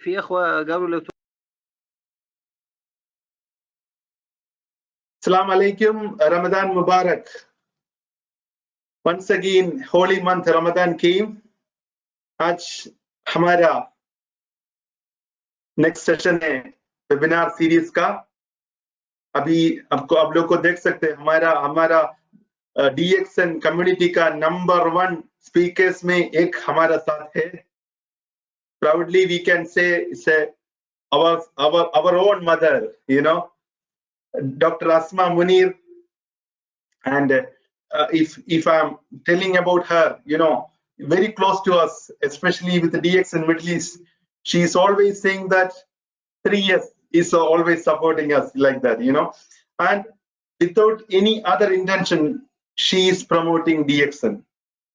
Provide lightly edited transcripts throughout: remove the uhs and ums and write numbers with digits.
في اخوه قالوا لو Assalamu alaikum, Ramadan Mubarak. Once again, holy month Ramadan came. आज हमारा नेक्स्ट सेशन है वेबिनार सीरीज का. अभी आप लोग को देख सकते हैं हमारा DXN कम्युनिटी का नंबर 1 स्पीकर्स में एक हमारा साथ है. Proudly we can say it's our own mother, you know, Dr. Asma Munir. And if I'm telling about her, you know, very close to us, especially with the DXN Middle East, she's always saying that 3 years is always supporting us like that, you know, and without any other intention, she is promoting DXN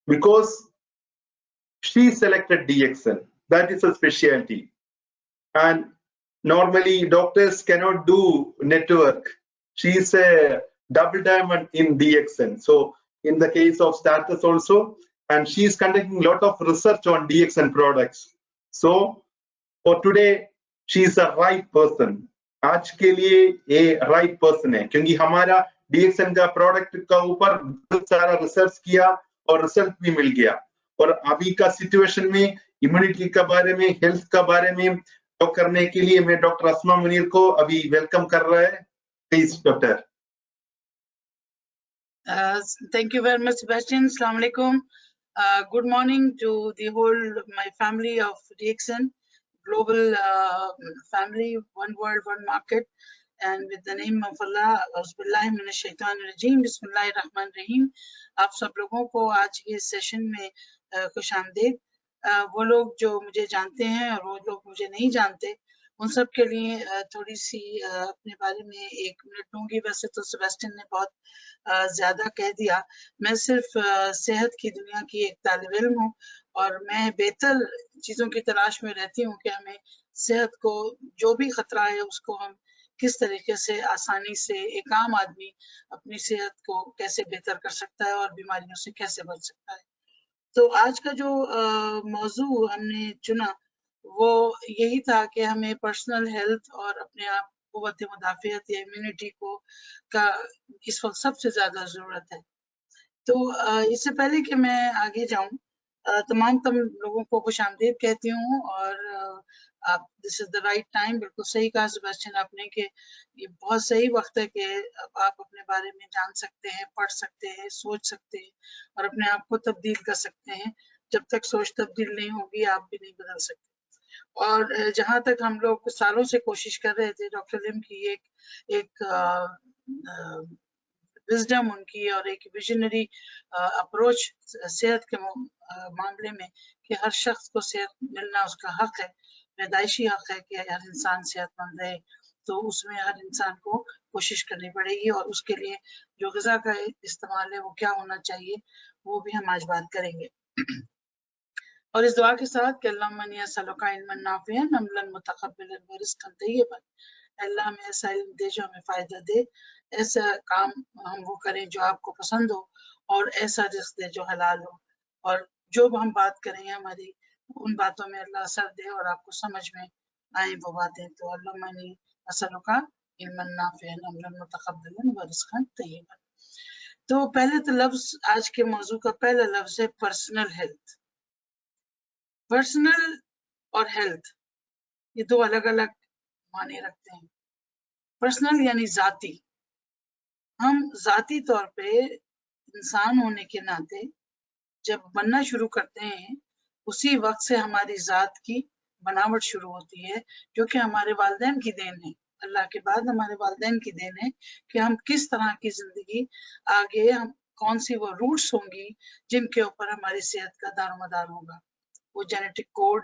because she selected DXN. That is a specialty. And normally doctors cannot do network. She is a double diamond in DXN. So in the case of Status also, and she is conducting a lot of research on DXN products. So for today, she is a right person. आज के लिए ये right person है क्योंकि हमारा DXN का product का ऊपर बहुत सारा रिसर्च किया और रिजल्ट भी मिल गया. और अभी का सिचुएशन में इम्यूनिटी के बारे में, हेल्थ का बारे में टॉक करने के लिए मैं डॉक्टर अस्मा मुनीर को अभी वेलकम कर रहा है. Please doctor. Thank you very much, Sebastian. Assalamu alaikum. Good morning to the whole my family of DXN global family, one world, one market, and with the name of Allah, Auzubillahi minash shaitanir rajim, Bismillahir Rahmanir Rahim. आप सब लोगों को आज के session में खुश आमदीद. वो लोग जो मुझे जानते हैं और वो लोग मुझे नहीं जानते, उन सब के लिए थोड़ी सी अपने बारे में 1 मिनट दूंगी. वैसे तो सेबेस्टियन ने बहुत ज्यादा कह दिया. मैं सिर्फ सेहत की दुनिया की एक तालिब इल्म हूँ और मैं बेहतर चीज़ों की तलाश में रहती हूँ कि हमें सेहत को जो भी खतरा है उसको हम किस तरीके से आसानी से एक आम आदमी अपनी सेहत को कैसे बेहतर कर सकता है और बीमारियों से कैसे बच सकता है. तो आज का जो मौजू हमने चुना वो यही था कि हमें पर्सनल हेल्थ और अपने आप क़ुव्वत मुदाफ़ियत या इम्यूनिटी को का इस वक्त सबसे ज़्यादा ज़रूरत है. तो इससे पहले कि मैं आगे जाऊं, तमाम लोगों को खुशामदीद कहती हूँ. और आप this is the right time, बिल्कुल सही कहा सेबेस्टियन आपने कि ये बहुत सही वक्त है कि आप अपने बारे में जान सकते हैं, पढ़ सकते हैं, सोच सकते हैं और अपने आप को तब्दील कर सकते हैं. जब तक सोच तब्दील नहीं होगी आप भी नहीं बदल सकते. और जहाँ तक हम लोग सालों से कोशिश कर रहे थे, डॉक्टर लिम की एक विजडम उनकी और एक विजनरी अप्रोच सेहत के मामले में कि हर शख्स को सेहत मिलना उसका हक है, पैदाइशी हक है कि हर इंसान सेहतमंद रहे. तो उसमें हर इंसान को कोशिश करनी पड़ेगी और उसके लिए जो ग़िज़ा का इस्तेमाल है वो क्या होना चाहिए वो भी हम आज बात करेंगे. और इस दुआ के साथ कि अल्लाहुम्मा इन्नी असअलुका इल्मन नाफ़िअन अमलन मुतक़ब्बिलन व रिज़्क़न तय्यिबन. अल्लाह हमें ऐसा इल्म दे जो हमें फ़ायदा दे, ऐसा काम हम वो करें जो आपको पसंद हो और ऐसा रिज़्क़ दे जो हलाल हो. और जो हम बात करें हमारी उन बातों में अल्लाह असर दे और आपको समझ में आए वो बातें. तो अल्लाहुम्मा इन्नी असअलुका इल्मन नाफ़िअन अमलन मुतक़ब्बिलन व रिज़्क़न तय्यिबन. तो पहले तो लफ्ज़, आज के मौजू का पहला लफ्ज़ है पर्सनल हेल्थ. पर्सनल और हेल्थ ये दो अलग अलग माने रखते हैं. पर्सनल यानी जाती. हम जाती तौर पे इंसान होने के नाते जब बनना शुरू करते हैं उसी वक्त से हमारी जात की बनावट शुरू होती है, जो कि हमारे वालिदैन की देन है. अल्लाह के बाद हमारे वालिदैन की देन है कि हम किस तरह की जिंदगी आगे, हम कौन सी वो रूट्स होंगी जिनके ऊपर हमारी सेहत का दारोमदार होगा. वो जेनेटिक कोड,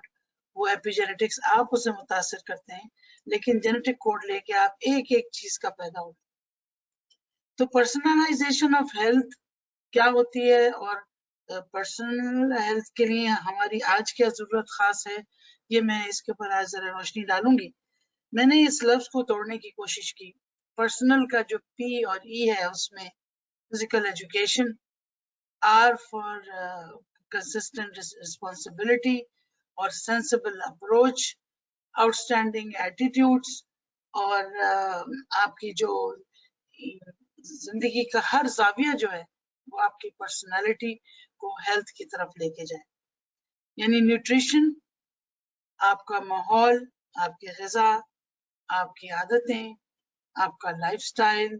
वो एपिजेनेटिक्स आप उसे मुतासर करते हैं, लेकिन जेनेटिक कोड लेके आप एक एक चीज का पैदा होते हैं. तो पर्सनलाइजेशन ऑफ हेल्थ क्या होती है और पर्सनल हेल्थ के लिए हमारी आज क्या जरूरत खास है, ये मैं इसके ऊपर आज जरा रोशनी डालूंगी. मैंने इस लफ्ज को तोड़ने की कोशिश की. पर्सनल का जो पी और ई है उसमें physical education, R for consistent responsibility और sensible approach आउटस्टैंडिंग एटीट्यूड्स और आपकी जो जिंदगी का हर जाविया जो है वो आपकी पर्सनालिटी को हेल्थ की तरफ लेके जाए। यानी न्यूट्रिशन, आपका माहौल, आपकी ग़िज़ा, आपकी आदतें, आपका लाइफस्टाइल,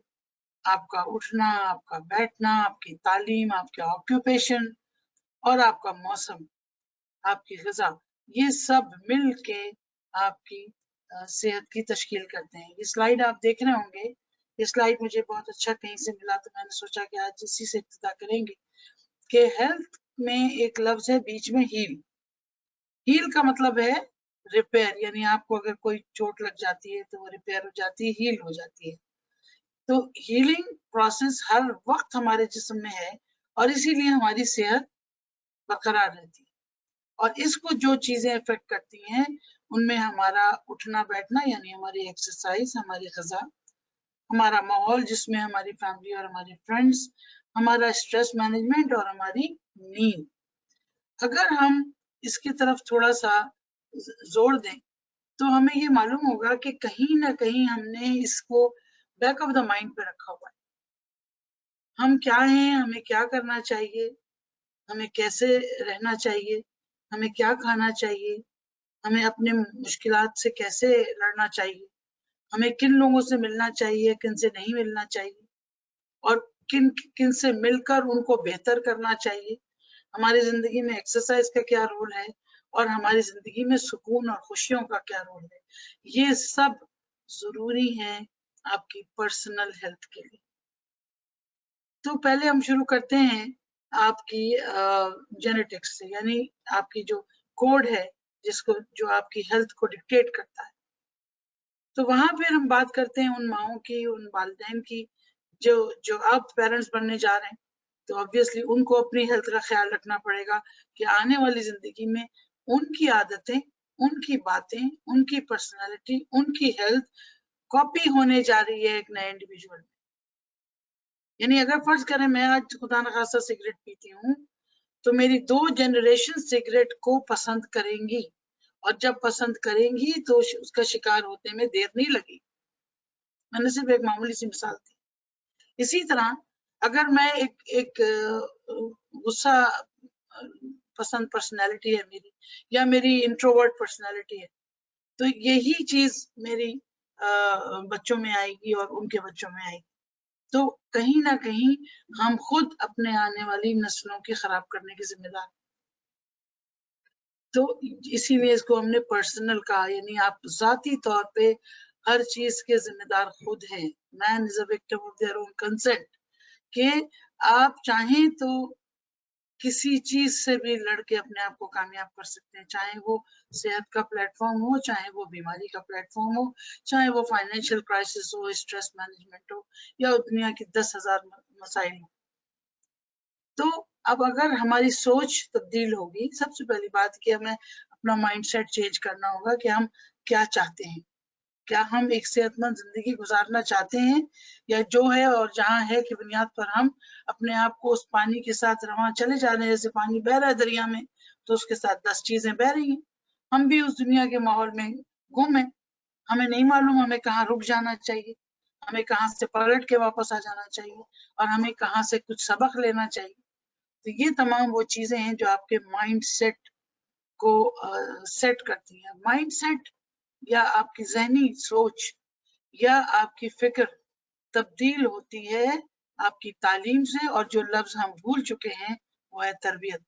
आपका उठना, आपका बैठना, आपकी तालीम, आपका ऑक्यूपेशन और आपका मौसम, आपकी ग़िज़ा, ये सब मिल के आपकी सेहत की तश्कील करते हैं। ये स्लाइड आप देख रहे होंगे, ये स्लाइड मुझे बहुत अच्छा कहीं से मिला तो मैंने सोचा कि आज इसी से इब्तिदा करेंगे कि हेल्थ में एक लफ्ज़ है बीच में हील। हील का मतलब है रिपेयर, यानी आपको अगर कोई चोट लग जाती है तो वो रिपेयर हो जाती है, हील हो जाती है। तो हीलिंग प्रोसेस हर वक्त हमारे जिस्म में है और इसीलिए हमारी सेहत बरकरार रहती है। और इसको जो चीजें इफेक्ट करती हैं उनमें हमारा उठना बैठना, यानी हमारी एक्सरसाइज, हमारी ग़िज़ा, हमारा माहौल जिसमें हमारी फैमिली और हमारे फ्रेंड्स, हमारा स्ट्रेस मैनेजमेंट और हमारी नींद। अगर हम इसकी तरफ थोड़ा सा जोर दें तो हमें ये मालूम होगा कि कहीं ना कहीं हमने इसको बैक ऑफ द माइंड पे रखा हुआ है। हम क्या हैं, हमें क्या करना चाहिए, हमें कैसे रहना चाहिए, हमें क्या खाना चाहिए, हमें अपने मुश्किलात से कैसे लड़ना चाहिए, हमें किन लोगों से मिलना चाहिए, किन से नहीं मिलना चाहिए और किन किन से मिलकर उनको बेहतर करना चाहिए। हमारी जिंदगी में एक्सरसाइज का क्या रोल है और हमारी जिंदगी में सुकून और खुशियों का क्या रोल है, ये सब जरूरी है आपकी पर्सनल हेल्थ के लिए। तो पहले हम शुरू करते हैं आपकी जेनेटिक्स से, यानी आपकी जो कोड है जिसको जो आपकी हेल्थ को डिक्टेट करता है। तो वहां फिर हम बात करते हैं उन माओं की, उन वालिदैन की जो जो अब पेरेंट्स बनने जा रहे हैं। तो ऑब्वियसली उनको अपनी हेल्थ का ख्याल रखना पड़ेगा कि आने वाली जिंदगी में उनकी आदतें, उनकी बातें, उनकी पर्सनालिटी, उनकी हेल्थ कॉपी होने जा रही है एक नए इंडिविजुअल में। यानी अगर फर्ज करें मैं आज खुदा न खासा सिगरेट पीती हूँ तो मेरी 2 जनरेशन सिगरेट को पसंद करेंगी और जब पसंद करेंगी तो उसका शिकार होने में देर नहीं लगी। मैंने सिर्फ एक मामूली सी मिसाल दी। इसी तरह अगर मैं एक गुस्सा पसंद पर्सनालिटी है मेरी, या मेरी इंट्रोवर्ट पर्सनालिटी है, तो यही चीज मेरी बच्चों में आएगी और उनके बच्चों में आएगी। तो कहीं ना कहीं हम खुद अपने आने वाली नस्लों की खराब करने के जिम्मेदार। तो इसीलिए इसको हमने पर्सनल कहा, यानी आप जाती तौर पे हर चीज के जिम्मेदार खुद हैं। Man is a victim of their own consent, कि आप चाहें तो किसी चीज से भी लड़के अपने आप को कामयाब कर सकते हैं, चाहे वो सेहत का प्लेटफॉर्म हो, चाहे वो बीमारी का प्लेटफॉर्म हो, चाहे वो फाइनेंशियल क्राइसिस हो, स्ट्रेस मैनेजमेंट हो, या दुनिया की 10,000 मसाइल हो। तो अब अगर हमारी सोच तब्दील होगी, सबसे पहली बात कि हमें अपना माइंडसेट चेंज करना होगा कि हम क्या चाहते हैं। क्या हम एक सेहतमंद जिंदगी गुजारना चाहते हैं, या जो है और जहाँ है की बुनियाद पर हम अपने आप को उस पानी के साथ रवां चले जा रहे हैं। जैसे पानी बह रहा है दरिया में तो उसके साथ 10 चीजें बह रही हैं। हम भी उस दुनिया के माहौल में गुम है, हमें नहीं मालूम हमें कहाँ रुक जाना चाहिए, हमें कहाँ से पलट के वापस आ जाना चाहिए और हमें कहाँ से कुछ सबक लेना चाहिए। तो ये तमाम वो चीजें हैं जो आपके माइंड सेट को सेट करती हैं। माइंड सेट या आपकी जहनी सोच या आपकी फिक्र तब्दील होती है आपकी तालीम से, और जो लफ्ज हम भूल चुके हैं वो है तरबियत।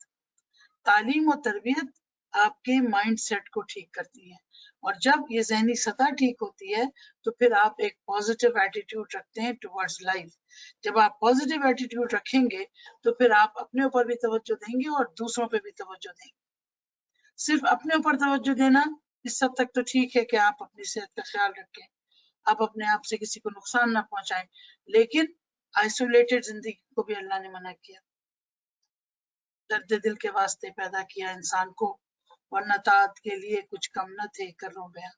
तालीम और तरबियत आपके माइंड सेट को ठीक करती है, और जब ये जहनी सतह ठीक होती है तो फिर आप एक पॉजिटिव एटीट्यूड रखते हैं टुवर्ड्स लाइफ। जब आप पॉजिटिव एटीट्यूड रखेंगे तो फिर आप अपने ऊपर भी तवज्जो देंगे और दूसरों पे भी तवज्जो देंगे। सिर्फ अपने ऊपर तवज्जो देना इस हद तक तो ठीक है कि आप अपनी सेहत का ख्याल रखें, आप अपने आप से किसी को नुकसान ना पहुंचाएं, लेकिन आइसोलेटेड जिंदगी को भी अल्लाह ने मना किया। दर्द दिल के वास्ते पैदा किया इंसान को, वरना तात के लिए कुछ कम न थे करो गया।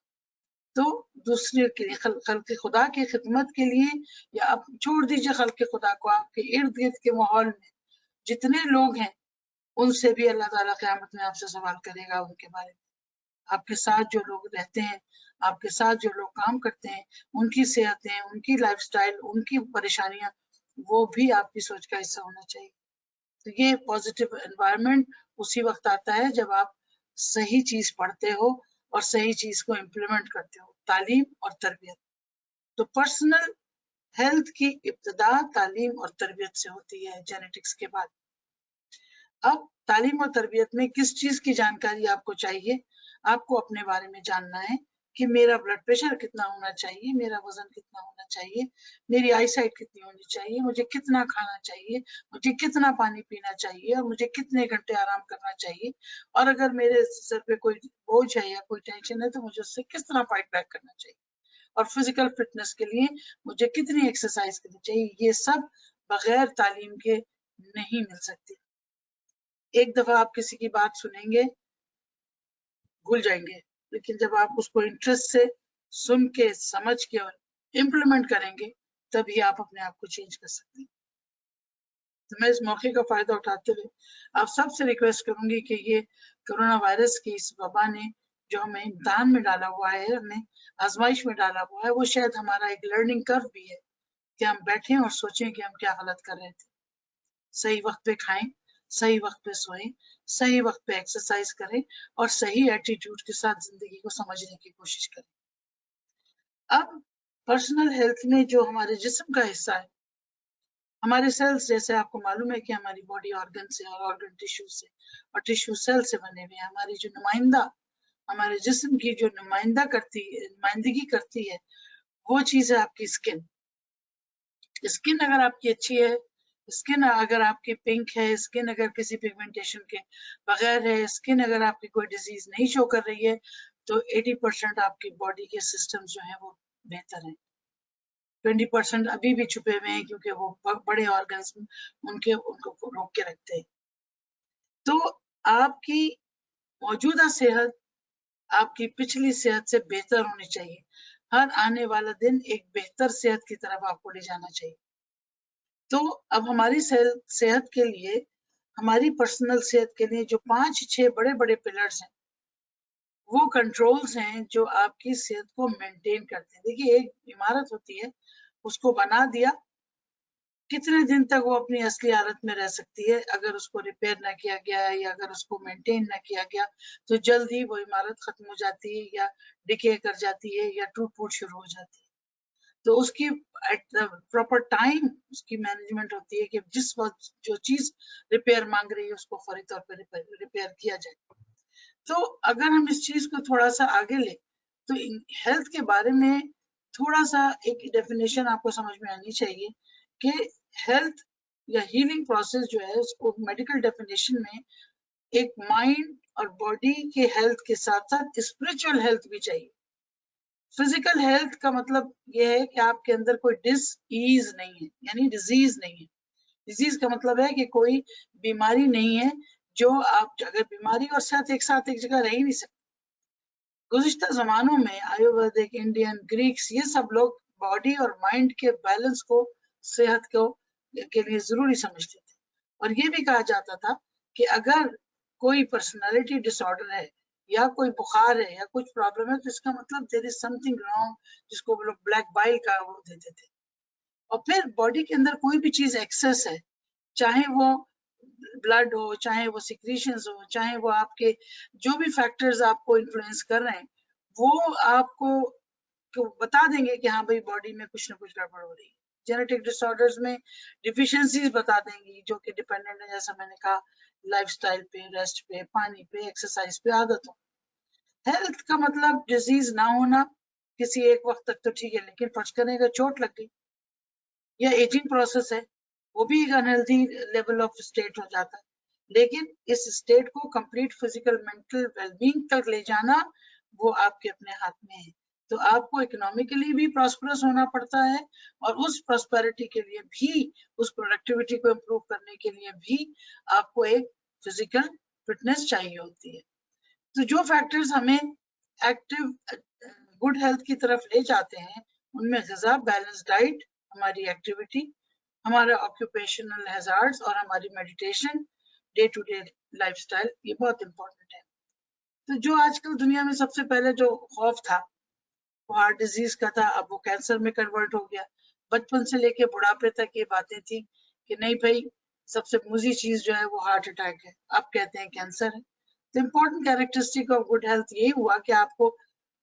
तो दूसरे के लिए खल्क़ खुदा की खिदमत के लिए, या आप छोड़ दीजिए खल्क़ खुदा को, आपके इर्द गिर्द के माहौल में जितने लोग हैं उनसे भी अल्लाह ताला क़यामत में आपसे सवाल करेगा उनके बारे में। آپ کے ساتھ جو لوگ رہتے ہیں، آپ کے ساتھ جو لوگ کام کرتے ہیں، ان کی صحتیں، ان کی لائف سٹائل، ان کی پریشانیاں، وہ بھی آپ کی سوچ کا حصہ ہونا چاہیے. تو یہ پازیٹیو انوائرمنٹ اسی وقت آتا ہے جب آپ صحیح چیز پڑھتے ہو اور صحیح چیز کو امپلیمنٹ کرتے ہو. تعلیم اور تربیت. تو پرسنل ہیلتھ کی ابتدا تعلیم اور تربیت سے ہوتی ہے جینیٹکس کے بعد. اب تعلیم اور تربیت میں کس چیز کی جانکاری آپ کو چاہیے؟ آپ کو اپنے بارے میں جاننا ہے کہ میرا بلڈ پریشر کتنا ہونا چاہیے، میرا وزن کتنا ہونا چاہیے، میری آئی سائٹ کتنی ہونی چاہیے، مجھے کتنا کھانا چاہیے، مجھے کتنا پانی پینا چاہیے، اور مجھے کتنے گھنٹے آرام کرنا چاہیے، اور اگر میرے سر پہ کوئی بوجھ ہے یا کوئی ٹینشن ہے تو مجھے اس سے کس طرح فائٹ بیک کرنا چاہیے، اور فزیکل فٹنس کے لیے مجھے کتنی ایکسرسائز کرنی چاہیے. یہ سب بغیر تعلیم کے نہیں مل سکتی. ایک دفعہ آپ کسی کی بات سنیں گے، بھول جائیں گے، لیکن جب آپ اس کو انٹرسٹ سے سن کے سمجھ کے اور امپلیمنٹ کریں گے تبھی آپ اپنے آپ کو چینج کر سکتے ہیں. تو میں اس موقع کا فائدہ اٹھاتے ہوئے آپ سب سے ریکویسٹ کروں گی کہ یہ کرونا وائرس کی اس وبا نے جو ہمیں امتحان میں ڈالا ہوا ہے، ہمیں آزمائش میں ڈالا ہوا ہے، وہ شاید ہمارا ایک لرننگ کرو بھی ہے کہ ہم بیٹھیں اور سوچیں کہ ہم کیا غلط کر رہے تھے. صحیح وقت پہ کھائیں، صحیح وقت پہ سوئیں، صحیح وقت پہ ایکسرسائز کریں، اور صحیح ایٹیٹیوڈ کے ساتھ زندگی کو سمجھنے کی کوشش کریں. اب پرسنل ہیلتھ میں جو ہمارے جسم کا حصہ ہے، ہمارے سیلز، جیسے آپ کو معلوم ہے کہ ہماری باڈی آرگن سے اور آرگن ٹیشو سے اور ٹیشو سیل سے بنے ہوئے ہیں. ہماری جو نمائندہ، ہمارے جسم کی جو نمائندگی کرتی ہے، وہ چیز ہے آپ کی اسکن. اسکن اگر آپ کی اچھی ہے، اسکن اگر آپ کی پنک ہے، اسکن اگر کسی پیگمنٹیشن کے بغیر ہے، اسکن اگر آپ کی کوئی ڈیزیز نہیں شو کر رہی ہے، تو 80% آپ کی باڈی کے سسٹم جو ہیں وہ بہتر ہیں. 20% ابھی بھی چھپے ہوئے ہیں کیونکہ وہ بڑے آرگنز ان کو روک کے رکھتے ہیں. تو آپ کی موجودہ صحت آپ کی پچھلی صحت سے بہتر ہونی چاہیے. ہر آنے والا دن ایک بہتر صحت کی طرف آپ کو لے جانا چاہیے. تو اب ہماری صحت کے لیے، ہماری پرسنل صحت کے لیے جو 5-6 بڑے بڑے پلرز ہیں، وہ کنٹرولز ہیں جو آپ کی صحت کو مینٹین کرتے ہیں. دیکھیے، ایک عمارت ہوتی ہے، اس کو بنا دیا، کتنے دن تک وہ اپنی اصلی حالت میں رہ سکتی ہے اگر اس کو ریپیئر نہ کیا گیا ہے یا اگر اس کو مینٹین نہ کیا گیا تو جلد ہی وہ عمارت ختم ہو جاتی ہے یا ڈیکے کر جاتی ہے یا ٹوٹ پھوٹ شروع ہو جاتی ہے. تو اس کی پراپر ٹائم اس کی مینجمنٹ ہوتی ہے کہ جس وقت جو چیز ریپیئر مانگ رہی ہے اس کو فوری طور پہ ریپیئر کیا جائے. تو اگر ہم اس چیز کو تھوڑا سا آگے لیں تو ہیلتھ کے بارے میں تھوڑا سا ایک ڈیفینیشن آپ کو سمجھ میں آنی چاہیے کہ ہیلتھ یا ہیلنگ پروسیس جو ہے اس کو میڈیکل ڈیفینیشن میں ایک مائنڈ اور باڈی کے ہیلتھ کے ساتھ ساتھ اسپرچل ہیلتھ بھی چاہیے. فزیکل ہیلتھ کا مطلب یہ ہے کہ آپ کے اندر کوئی ڈس ایز نہیں ہے، یعنی ڈیزیز نہیں ہے. ڈیزیز کا مطلب ہے کہ کوئی بیماری نہیں ہے جو آپ، اگر بیماری اور صحت ایک ساتھ ایک جگہ رہ ہی نہیں سکتے. گزشتہ زمانوں میں آیورویدک، انڈین، گریکس، یہ سب لوگ باڈی اور مائنڈ کے بیلنس کو، صحت کو کے لیے ضروری سمجھتے تھے. اور یہ بھی کہا جاتا تھا کہ اگر کوئی پرسنالٹی ڈس آرڈر ہے یا کوئی بخار ہے یا کچھ پرابلم ہے تو اس کا مطلب دیر از سم تھنگ رانگ، جس کو وہ لوگ بلیک بائل کا وہ دیتے تھے. اور پھر باڈی کے اندر کوئی بھی چیز ایکسس ہے، چاہے وہ بلڈ ہو، چاہے وہ سیکریشنز ہو، چاہے وہ آپ کے جو بھی فیکٹرز آپ کو انفلوئنس کر رہے ہیں، وہ آپ کو بتا دیں گے کہ ہاں بھائی باڈی میں کچھ نہ کچھ گڑبڑ ہو رہی ہے. جینیٹک ڈس آرڈرز میں ڈیفیشنسیز بتا دیں گی جو کہ ڈیپینڈنٹ ہے، جیسا میں نے کہا، لائف سٹائل پہ، ریسٹ پہ، پانی پہ، ایکسرسائز پہ، عادتوں. ہیلتھ کا مطلب ڈیزیز نہ ہونا کسی ایک وقت تک تو ٹھیک ہے، لیکن فرض کرنے کا چوٹ لگ گئی یا ایجنگ پروسیس ہے، وہ بھی ایک انہیلتھی لیول آف اسٹیٹ ہو جاتا ہے. لیکن اس اسٹیٹ کو complete physical mental well being تک لے جانا وہ آپ کے اپنے ہاتھ میں ہے. تو آپ کو اکنامکلی بھی پراسپرس ہونا پڑتا ہے اور اس پراسپیرٹی کے لیے بھی، اس پروڈکٹیوٹی کو امپروو کرنے کے لیے بھی آپ کو ایک فزیکل فٹنس چاہیے ہوتی ہے. تو جو فیکٹرز ہمیں ایکٹیو گڈ ہیلتھ کی طرف لے جاتے ہیں ان میں غذا، بیلنس ڈائٹ، ہماری ایکٹیویٹی، ہمارا آکوپیشنل ہیزارڈز اور ہماری meditation, day to day lifestyle, یہ بہت امپورٹنٹ ہے. تو جو آج کل دنیا میں سب سے پہلے جو خوف تھا وہ ہارٹ ڈیزیز کا تھا، اب وہ کینسر میں کنورٹ ہو گیا. بچپن سے لے کے بڑھاپے تک یہ باتیں تھی کہ نہیں بھائی سب سے موزی چیز جو ہے وہ ہارٹ اٹیک ہے، اب کہتے ہیں کینسر ہے. تو important characteristic of good health یہی ہوا کہ آپ کو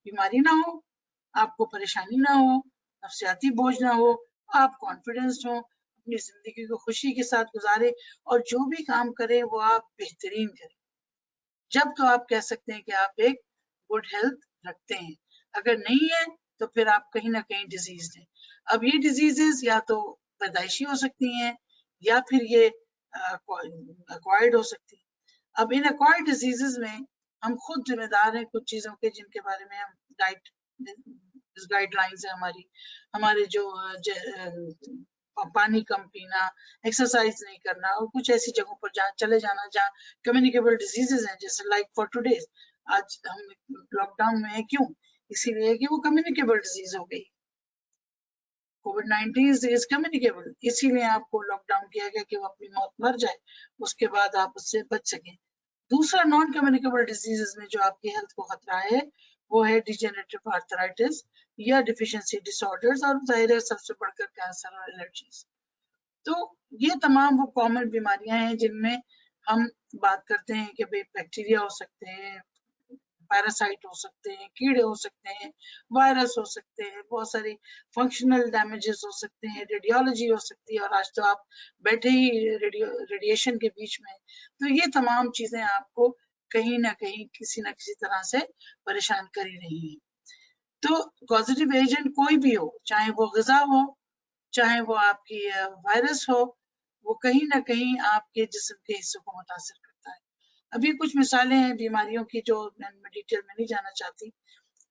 بیماری نہ ہو، آپ کو پریشانی نہ ہو، نفسیاتی بوجھ نہ ہو، آپ کانفیڈنس ہو، اپنی زندگی کو خوشی کے ساتھ گزارے اور جو بھی کام کرے وہ آپ بہترین کریں. جب تو آپ کہہ سکتے ہیں کہ آپ ایک گڈ ہیلتھ رکھتے ہیں. اگر نہیں ہے تو پھر آپ کہیں نہ کہیں ڈیزیز ہیں. اب یہ ڈیزیزز یا تو پیدائشی ہو سکتی ہیں یا پھر یہ ایکوائرڈ ہو سکتی ہیں. اب ان ایکوائرڈ ڈیزیزز میں ہم خود ذمہ دار ہیں کچھ چیزوں کے جن کے بارے میں ہم گائیڈ لائنز ہیں ہمارے جو پانی کم پینا، ایکسرسائز نہیں کرنا اور کچھ ایسی جگہوں پر جہاں چلے جانا جہاں کمیونیکیبل ڈیزیزز ہیں، جیسے لائک فار ٹوڈے آج ہم لاک ڈاؤن میں ہیں. کیوں؟ اسی لیے کہ وہ کمیونیکیبل ڈیزیز ہو گئی. کووڈ-19 از کمیونیکیبل، اسی لیے آپ کو لاک ڈاؤن کیا گیا کہ وہ اپنی موت مر جائے، اس کے بعد آپ اس سے بچ سکیں. دوسرا نان کمیونیکیبل ڈیزیزز میں جو آپ کی ہیلتھ کو خطرہ ہے وہ ہے ڈیجنریٹو آرتھرائٹس یا ڈیفیشنسی ڈس آرڈرز، اور ظاہر ہے سب سے بڑھ کر کینسر اور الرجیز. تو یہ تمام وہ کامن بیماریاں ہیں جن میں ہم بات کرتے ہیں کہ بیکٹیریا ہو سکتے ہیں، پیراسائٹ ہو سکتے ہیں، کیڑے ہو سکتے ہیں، وائرس ہو سکتے ہیں، بہت ساری فنکشنل ڈیمیجز ہو سکتے ہیں، ریڈیولوجی ہو سکتی ہے، اور آج تو آپ بیٹھے ہی ریڈیشن کے بیچ میں. تو یہ تمام چیزیں آپ کو کہیں نہ کہیں کسی نہ کسی طرح سے پریشان کر ہی رہی ہیں. تو پازیٹیو ایجنٹ کوئی بھی ہو، چاہے وہ غذا ہو، چاہے وہ آپ کی وائرس ہو، وہ کہیں نہ کہیں آپ کے جسم کے حصوں کو متاثر کرتا ہے. ابھی کچھ مثالیں ہیں بیماریوں کی جو میں ڈیٹیل میں نہیں جانا چاہتی،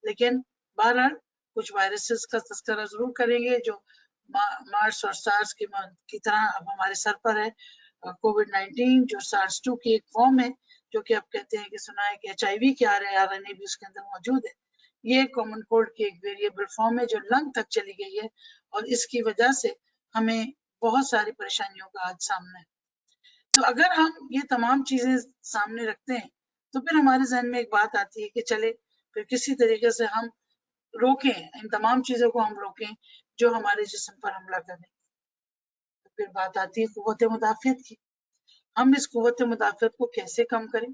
لیکن بہرحال کچھ وائرسز کا تذکرہ ضرور کریں گے جو مارس اور سارس کی طرح اب ہمارے سر پر ہے. کووڈ-19 جو سارس 2 کی ایک فارم ہے، جو کہ اب کہتے ہیں کہ سنا ہے کہ HIV کے RNA بھی اس کے اندر موجود ہے. یہ کامن کولڈ کی ایک ویریبل فارم ہے جو لنگ تک چلی گئی ہے، اور اس کی وجہ سے ہمیں بہت ساری پریشانیوں کا آج سامنا ہے. تو اگر ہم یہ تمام چیزیں سامنے رکھتے ہیں تو پھر ہمارے ذہن میں ایک بات آتی ہے کہ چلے پھر کسی طریقے سے ہم روکیں، ان تمام چیزوں کو ہم روکیں جو ہمارے جسم پر حملہ کریں. تو پھر بات آتی ہے قوت مدافعت کی. ہم اس قوت مدافعت کو کیسے کم کریں؟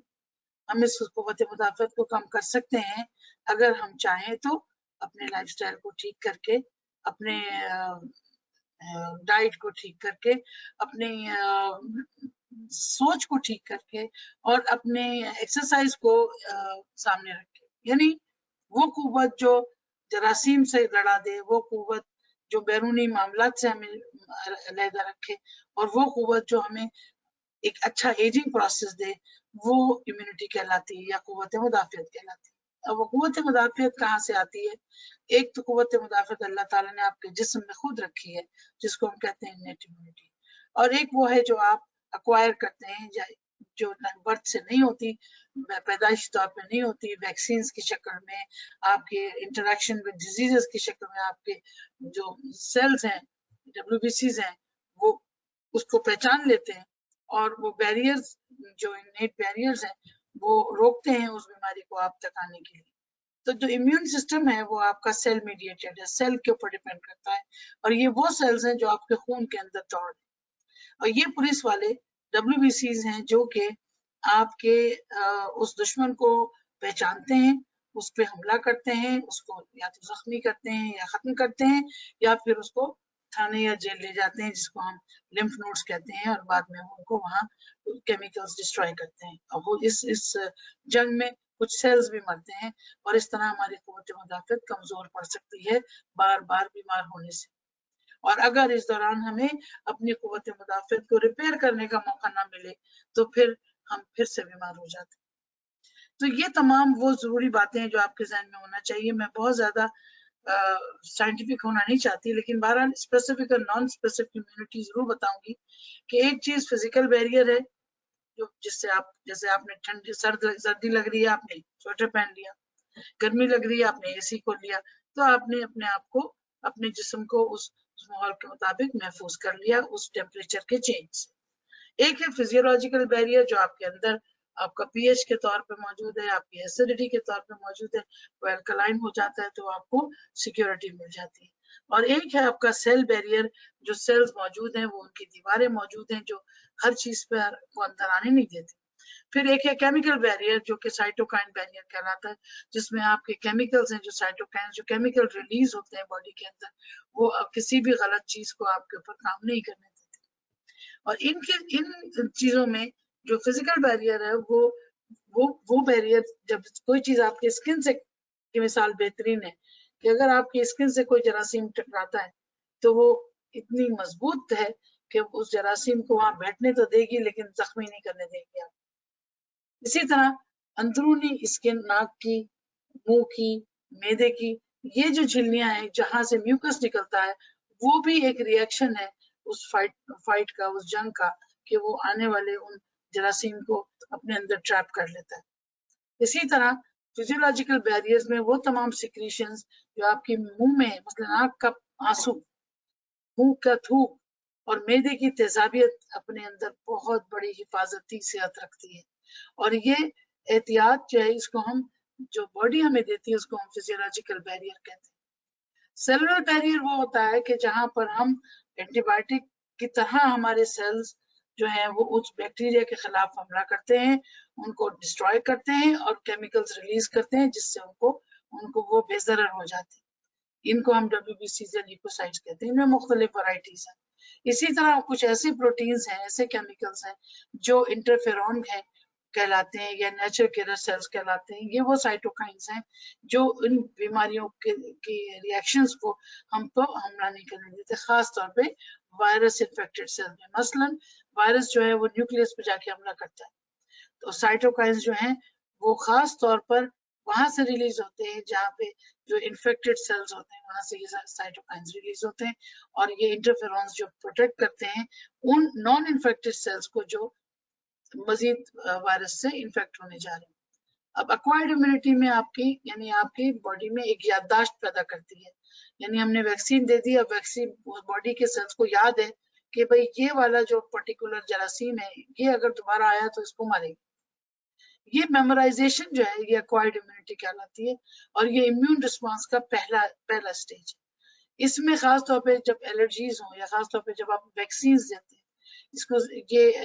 ہم اس قوت مدافعت کو کم کر سکتے ہیں اگر ہم چاہیں تو اپنے لائف سٹائل کو ٹھیک کر کے، اپنے ڈائٹ کو ٹھیک کر کے، اپنی سوچ کو ٹھیک کر کے، اور اپنے ایکسرسائز کو سامنے رکھے. یعنی وہ قوت جو جراثیم سے لڑا دے، وہ قوت جو بیرونی معاملات سے ہمیں علیحدہ رکھے، اور وہ قوت جو ہمیں ایک اچھا ایجنگ پروسیس دے، وہ امیونٹی کہلاتی ہے یا قوت مدافعت کہلاتی ہے. اب وہ قوت مدافعت کہاں سے آتی ہے؟ ایک تو قوت مدافعت اللہ تعالیٰ نے آپ کے جسم میں خود رکھی ہے جس کو ہم کہتے ہیں انیٹ امیونٹی، اور ایک وہ ہے جو آپ اکوائر کرتے ہیں جو برتھ سے نہیں ہوتی، پیدائشی طور پہ نہیں ہوتی، ویکسینز کی شکل میں، آپ کے انٹریکشن ود ڈیزیزز کی شکل میں، آپ کے جو سیلز ہیں، WBCs ہیں، وہ اس کو پہچان لیتے ہیں، اور وہ بیریئرز جو انیٹ بیریئرز ہیں وہ روکتے ہیں اس بیماری کو آپ تک آنے کے لیے. تو جو امیون سسٹم ہے وہ آپ کا سیل میڈیٹڈ ہے، سیل کے اوپر ڈیپینڈ کرتا ہے، اور یہ وہ سیلز ہیں جو آپ کے خون کے اندر دوڑ رہے ہیں. اور یہ پولیس والے WBCs ہیں جو کہ آپ کے اس دشمن کو پہچانتے ہیں، اس پہ حملہ کرتے ہیں، اس کو یا تو زخمی کرتے ہیں یا ختم کرتے ہیں، یا پھر اس کو تھانے یا جیل لے جاتے ہیں جس کو ہم لمف نوڈز کہتے ہیں، اور بعد میں ان کو وہاں کیمیکلز ڈسٹروائے کرتے ہیں. اور وہ اس جنگ میں کچھ سیلز بھی مرتے ہیں، اور اس طرح ہماری قوت مدافعت کمزور پڑ سکتی ہے بار بار بیمار ہونے سے. اور اگر اس دوران ہمیں اپنی قوت مدافعت کو ریپیئر کرنے کا موقع نہ ملے تو پھر ہم پھر سے بیمار ہو جاتے ہیں. تو یہ تمام وہ ضروری باتیں ہیں جو آپ کے ذہن میں ہونا چاہیے. میں بہت زیادہ سائنٹیفک ہونا نہیں چاہتی، لیکن بہرحال اسپیسیفک اور نان اسپیسیفک امیونٹی ضرور بتاؤں گی کہ ایک چیز فزیکل بیریئر ہے، جو جس سے آپ جیسے آپ نے ٹھنڈی سردی لگ رہی ہے آپ نے سویٹر پہن لیا، گرمی لگ رہی ہے آپ نے AC کھول لیا، تو آپ نے اپنے آپ کو، اپنے جسم کو اس ماحول کے مطابق محفوظ کر لیا اس ٹیمپریچر کے چینج سے. ایک ہے فزیولوجیکل بیریئر جو آپ کے اندر آپ کا پی ایچ کے طور پہ موجود ہے، آپ کی ایسیڈیٹی کے طور پہ موجود ہے، وہ الکلائن ہو جاتا ہے تو آپ کو سیکیورٹی مل جاتی ہے. اور ایک ہے آپ کا سیل بیریئر، جو سیلز موجود ہیں وہ ان کی دیواریں موجود ہیں جو ہر چیز پہ کو اندر آنے نہیں دیتی. پھر ایک ہے کیمیکل بیریئر جو کہ سائٹوکائن بیریئر کہلاتا ہے، جس میں آپ کے کیمیکلز ہیں جو سائٹوکائن، جو کیمیکل ریلیز ہوتے ہیں باڈی کے اندر، وہ کسی بھی غلط چیز کو آپ کے اوپر کام نہیں کرنے دیتے. اور ان چیزوں میں جو فزیکل بیریئر ہے وہ بیریئر، جب کوئی چیز آپ کے اسکن سے کی مثال بہترین ہے کہ اگر آپ کی اسکن سے کوئی جراثیم ٹکراتا ہے تو وہ اتنی مضبوط ہے کہ اس جراثیم کو وہاں بیٹھنے تو دے گی لیکن زخمی نہیں کرنے دے گی آپ. اسی طرح اندرونی اسکن، ناک کی، منہ کی، معدے کی، یہ جو جھلیاں ہیں جہاں سے میوکس نکلتا ہے، وہ بھی ایک ریئیکشن ہے اس فائٹ کا، اس جنگ کا، کہ وہ آنے والے ان جراثیم کو اپنے اندر ٹریپ کر لیتا ہے. اسی طرح فزیولوجیکل بیریئرز میں وہ تمام سیکریشنز جو آپ کے منہ میں، مثلا آنکھ کا آنسو، منہ کا تھوک اور معدے کی تیزابیت اپنے اندر بہت بڑی حفاظتی صحت رکھتی ہے. اور یہ احتیاط جو ہے، اس کو ہم، جو باڈی ہمیں دیتی ہے اس کو ہم فزیولوجیکل بیریئر کہتے ہیں. سیلولر بیریئر وہ ہوتا ہے کہ جہاں پر ہم اینٹی بائیوٹک کی طرح ہمارے سیلز جو ہیں وہ اس بیکٹیریا کے خلاف حملہ کرتے ہیں، ان کو ڈسٹروائے کرتے ہیں اور کیمیکلز ریلیز کرتے ہیں جس سے ان کو وہ بے ضرر ہو جاتے ہیں. ان کو ہم WBCs یا لیوکوسائٹس کہتے ہیں. ان میں مختلف ورائٹیز ہیں. اسی طرح کچھ ایسے پروٹینز ہیں، ایسے کیمیکلز ہیں جو انٹرفیرون ہے کہلاتے ہیں یا نیچرل کیلر سیلز کہلاتے ہیں. یہ وہ سائٹوکائنز ہیں جو ان بیماریوں کی ریئیکشنز کو ہم کو حملہ نہیں کرنے دیتے، خاص طور پہ وائرس انفیکٹڈ سیل میں. مثلا وائرس جو ہے وہ نیوکلیس پہ جا کے حملہ کرتا ہے، تو سائٹوکائنز جو ہیں وہ خاص طور پر وہاں سے ریلیز ہوتے ہیں جہاں پہ جو انفیکٹڈ سیلز ہوتے ہیں، وہاں سے یہ سائٹوکائنز ریلیز ہوتے ہیں. اور یہ انٹرفیرونز جو پروٹیکٹ کرتے ہیں ان نان انفیکٹڈ سیلز کو جو مزید وائرس سے انفیکٹ ہونے جا رہے ہیں. اب ایکوائرڈ امیونٹی میں آپ کی، یعنی آپ کی باڈی میں ایک یادداشت پیدا کرتی ہے. یعنی ہم نے ویکسین دے دی، اب ویکسین باڈی کے سیلز کو یاد ہے کہ بھئی یہ والا جو پرٹیکولر جراثیم ہے یہ اگر دوبارہ آیا تو اس کو مارے گی. یہ میمورائزیشن جو ہے یہ ایکوائرڈ امیونٹی کہلاتی ہے اور یہ امیون رسپانس کا پہلا سٹیج ہے. اس میں خاص طور پہ جب الرجیز ہوں یا خاص طور پہ جب آپ ویکسینز دیتے ہیں، اس کو یہ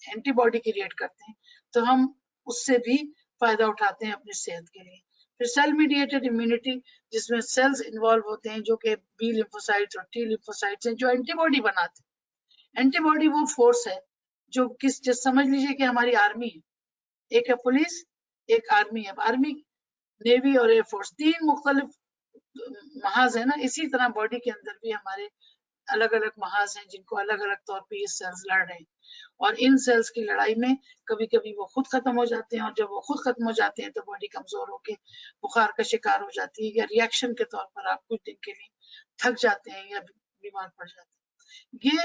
اینٹی باڈی کریٹ کرتے ہیں، تو ہم اس سے بھی فائدہ اٹھاتے ہیں اپنی صحت کے لیے. پھر سیل میڈیٹڈ امیونٹی، جس میں سیلز انوالو ہوتے ہیں جو کہ بی لیمفوسائٹس اور ٹی لیمفوسائٹس ہیں جو اینٹی باڈی بناتے ہیں. اینٹی باڈی وہ فورس ہے جو سمجھ لیجئے کہ ہماری آرمی ہے. ایک ہے پولیس، ایک آرمی ہے. آرمی، نیوی اور ایئر فورس، تین مختلف محاذ ہیں نا. اسی طرح باڈی کے اندر بھی ہمارے الگ الگ محاذ ہیں جن کو الگ الگ طور پہ یہ سیلز لڑ رہے ہیں. اور ان سیلز کی لڑائی میں کبھی کبھی وہ خود ختم ہو جاتے ہیں، اور جب وہ خود ختم ہو جاتے ہیں تو باڈی کمزور ہو کے بخار کا شکار ہو جاتی ہے، یا ریئیکشن کے طور پر آپ کچھ دن کے لیے تھک جاتے ہیں یا بیمار پڑ جاتے ہیں. یہ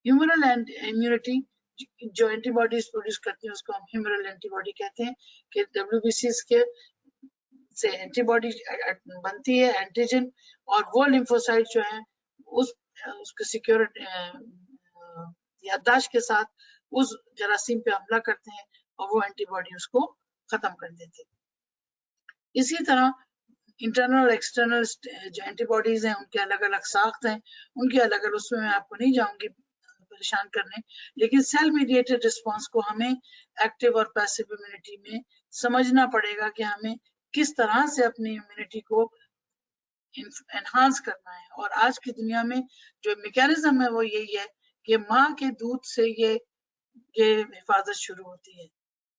ہیومرل امیونٹی جو اینٹی باڈیز پروڈیوس کرتی ہیں اس کو ہم ہیومرل اینٹی باڈی کہتے ہیں، کہ WBCs کے سے اینٹی باڈی بنتی ہے، اینٹیجن، اور وہ لیمفوسائٹ جو ہیں اس کے سیکیورٹی یادداشت کے ساتھ اس جراثیم پہ حملہ کرتے ہیں اور وہ اینٹی باڈی اس کو ختم کر دیتے ہیں. اسی طرح انٹرنل اور ایکسٹرنل جو اینٹی باڈیز ہیں ان کے الگ الگ ساخت ہیں، ان کے الگ الگ، اس میں آپ کو نہیں جاؤں گی پریشان کرنے. لیکن سیل میڈیٹڈ رسپانس کو ہمیں ایکٹیو اور پیسیو امیونٹی میں سمجھنا پڑے گا کہ ہمیں کس طرح سے اپنی امیونٹی کو انہانس کرنا ہے. اور آج کی دنیا میں جو میکینزم ہے وہ یہی ہے کہ ماں کے دودھ سے یہ حفاظت شروع ہوتی ہے.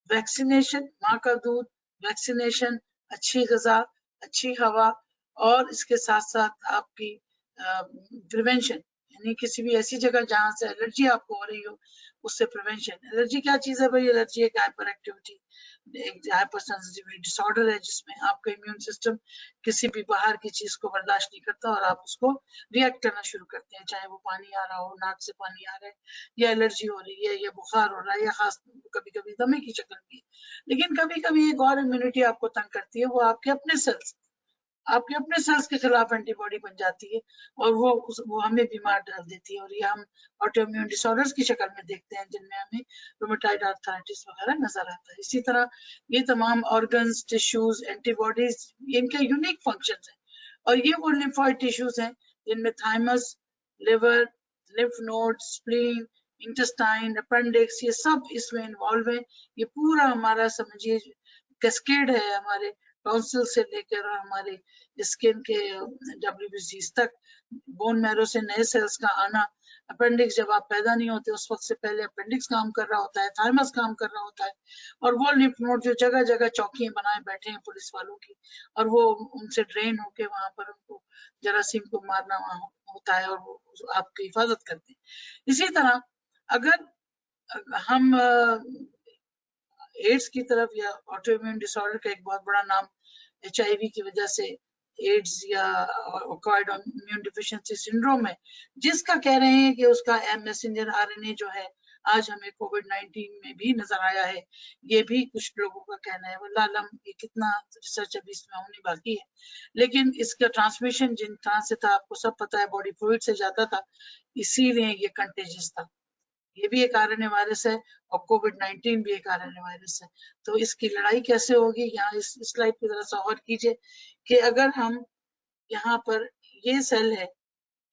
ویکسینیشن، ماں کا دودھ، ویکسینیشن، اچھی غذا، اچھی ہوا، اور اس کے ساتھ ساتھ آپ کی پریونشن، یعنی کسی بھی ایسی جگہ جہاں سے الرجی آپ کو ہو رہی ہو اس سے پریونشن. الرجی کیا چیز ہے بھائی؟ الرجی ایک ہائپر ایکٹیویٹی، ایک ہائپر سینسٹیوٹی ڈس آرڈر ہے جس میں آپ کا امیون سسٹم کسی بھی باہر کی چیز کو برداشت نہیں کرتا اور آپ اس کو ریئیکٹ کرنا شروع کرتے ہیں، چاہے وہ پانی آ رہا ہو، ناک سے پانی آ رہا ہے، یا الرجی ہو رہی ہے، یا بخار ہو رہا ہے، یا خاص کبھی کبھی دمے کی شکل بھی ہے. لیکن کبھی کبھی ایک اور امیونٹی آپ کو تنگ کرتی ہے، وہ آپ کے اپنے سیلز. आपके अपने सेल्स के खिलाफ एंटीबॉडी बन जाती है और वो हमें बीमार डाल देती है, और ये हम ऑटोइम्यून डिसऑर्डर्स की शक्ल में देखते हैं जिनमें हमें रूमेटॉइड आर्थराइटिस वगैरह नजर आता है। इसी तरह ये तमाम ऑर्गन्स, टिश्यूज, एंटीबॉडीज, इनके यूनिक फंक्शंस हैं, और ये वो लिम्फोइड टिश्यूज हैं जिनमें thymus, liver, lymph node, spleen, intestine, appendix, ये सब इसमें इन्वॉल्व है। ये पूरा हमारा समझिए कैस्केड है, हमारे टॉन्सिल से लेकर और हमारे स्किन के WBCs तक, बोन मैरो से नए सेल्स का आना। अपेंडिक्स जब आप पैदा नहीं होते उस वक्त से पहले अपेंडिक्स काम कर रहा होता है, थाइमस काम कर रहा होता है, और वो लिम्फ नोड जो जगह जगह चौकियां बनाए बैठे हैं पुलिस वालों की, और वो उनसे ड्रेन होके वहां पर उनको जरासीम को मारना वहां होता है और वो आपकी हिफाजत करते हैं। इसी तरह अगर हम एड्स की तरफ, या ऑटोइम्यून डिसऑर्डर का एक बहुत बड़ा नाम HIV की वजह से एड्स या एक्वायर्ड इम्यून डिफिशिएंसी सिंड्रोम है, जिसका कह रहे हैं कि उसका मैसेंजर RNA जो है आज हमें कोविड-19 में भी नजर आया है। ये भी कुछ लोगों का कहना है, वल्लाह आलम ये कितना रिसर्च अभी इसमें होनी बाकी है, लेकिन इसका ट्रांसमिशन जिन तरह से था आपको सब पता है, बॉडी फ्लूइड से जाता था, इसीलिए ये कंटेजियस था। ये भी एक RNA वायरस है और कोविड-19 भी एक RNA वायरस है। तो इसकी लड़ाई कैसे होगी, यहाँ इस स्लाइड की तरह से गौर कीजिए कि अगर हम यहाँ पर, ये सेल है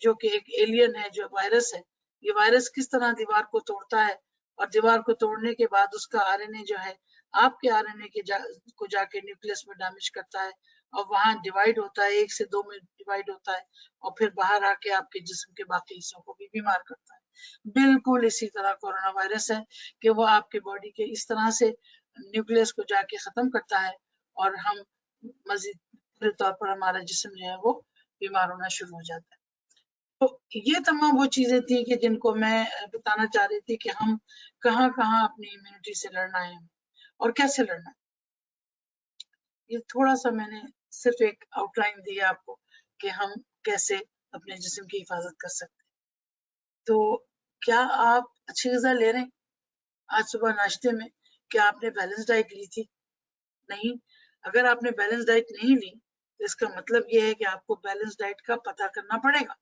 जो कि एक एलियन है, जो वायरस है, ये वायरस किस तरह दीवार को तोड़ता है, और दीवार को तोड़ने के बाद उसका RNA जो है आपके RNA के को जाके न्यूक्लियस में डैमेज करता है, और वहां डिवाइड होता है, 1 से 2 में डिवाइड होता है, और फिर बाहर आके आपके जिस्म के बाकी हिस्सों को भी बीमार करता है। बिल्कुल इसी तरह कोरोना वायरस है कि वो आपके बॉडी के इस तरह से न्यूक्लियस को जाके खत्म करता है, और हम मजीद पूरे तौर पर हमारा जिस्म जो है वो बीमार होना शुरू हो जाता है। तो ये तमाम वो चीजें थी कि जिनको मैं बताना चाह रही थी कि हम कहाँ कहाँ अपनी इम्यूनिटी से लड़ना है और कैसे लड़ना है। ये थोड़ा सा मैंने सिर्फ एक आउटलाइन दी है आपको कि हम कैसे अपने जिस्म की हिफाजत कर सकते हैं। तो क्या आप अच्छी ग़िज़ा ले रहे हैं? आज सुबह नाश्ते में क्या आपने बैलेंस डाइट ली थी? नहीं। अगर आपने बैलेंस डाइट नहीं ली तो इसका मतलब ये है कि आपको बैलेंस डाइट का पता करना पड़ेगा।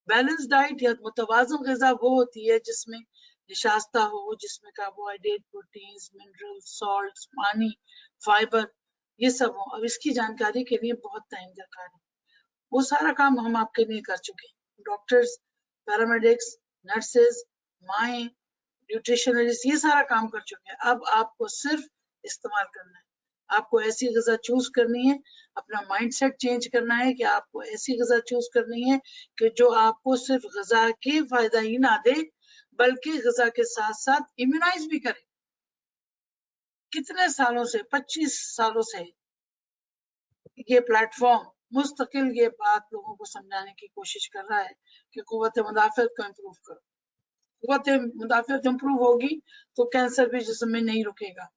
बैलेंस डाइट या मुतवाज़न ग़िज़ा वो होती है जिसमें निशास्ता हो, जिसमें कार्बोहाइड्रेट, प्रोटीन्स, मिनरल्स, सॉल्ट्स, पानी, फाइबर, ये सब हो। अब इसकी जानकारी के लिए बहुत टाइम दरकार है। वो सारा काम हम आपके लिए कर चुके हैं। डॉक्टर्स, पैरामेडिक्स, नर्सेज, माएँ, न्यूट्रिशनिस्ट, ये सारा काम कर चुके हैं। अब आपको सिर्फ इस्तेमाल करना है। आपको ऐसी ग़िज़ा चूज़ करनी है, अपना माइंडसेट चेंज करना है कि आपको ऐसी ग़िज़ा चूज़ करनी है कि जो आपको सिर्फ ग़िज़ा के फ़ायदा ही ना दे, बल्कि ग़िज़ा के साथ-साथ इम्यूनाइज़ भी करे। कितने सालों से, 25 सालों से ये प्लेटफ़ॉर्म मुस्तकिल ये बात लोगों को समझाने की कोशिश कर रहा है कि क़ुव्वत मुदाफ़अत को इम्प्रूव करो। क़ुव्वत मुदाफ़अत इम्प्रूव होगी तो कैंसर भी जिस्म में नहीं रुकेगा।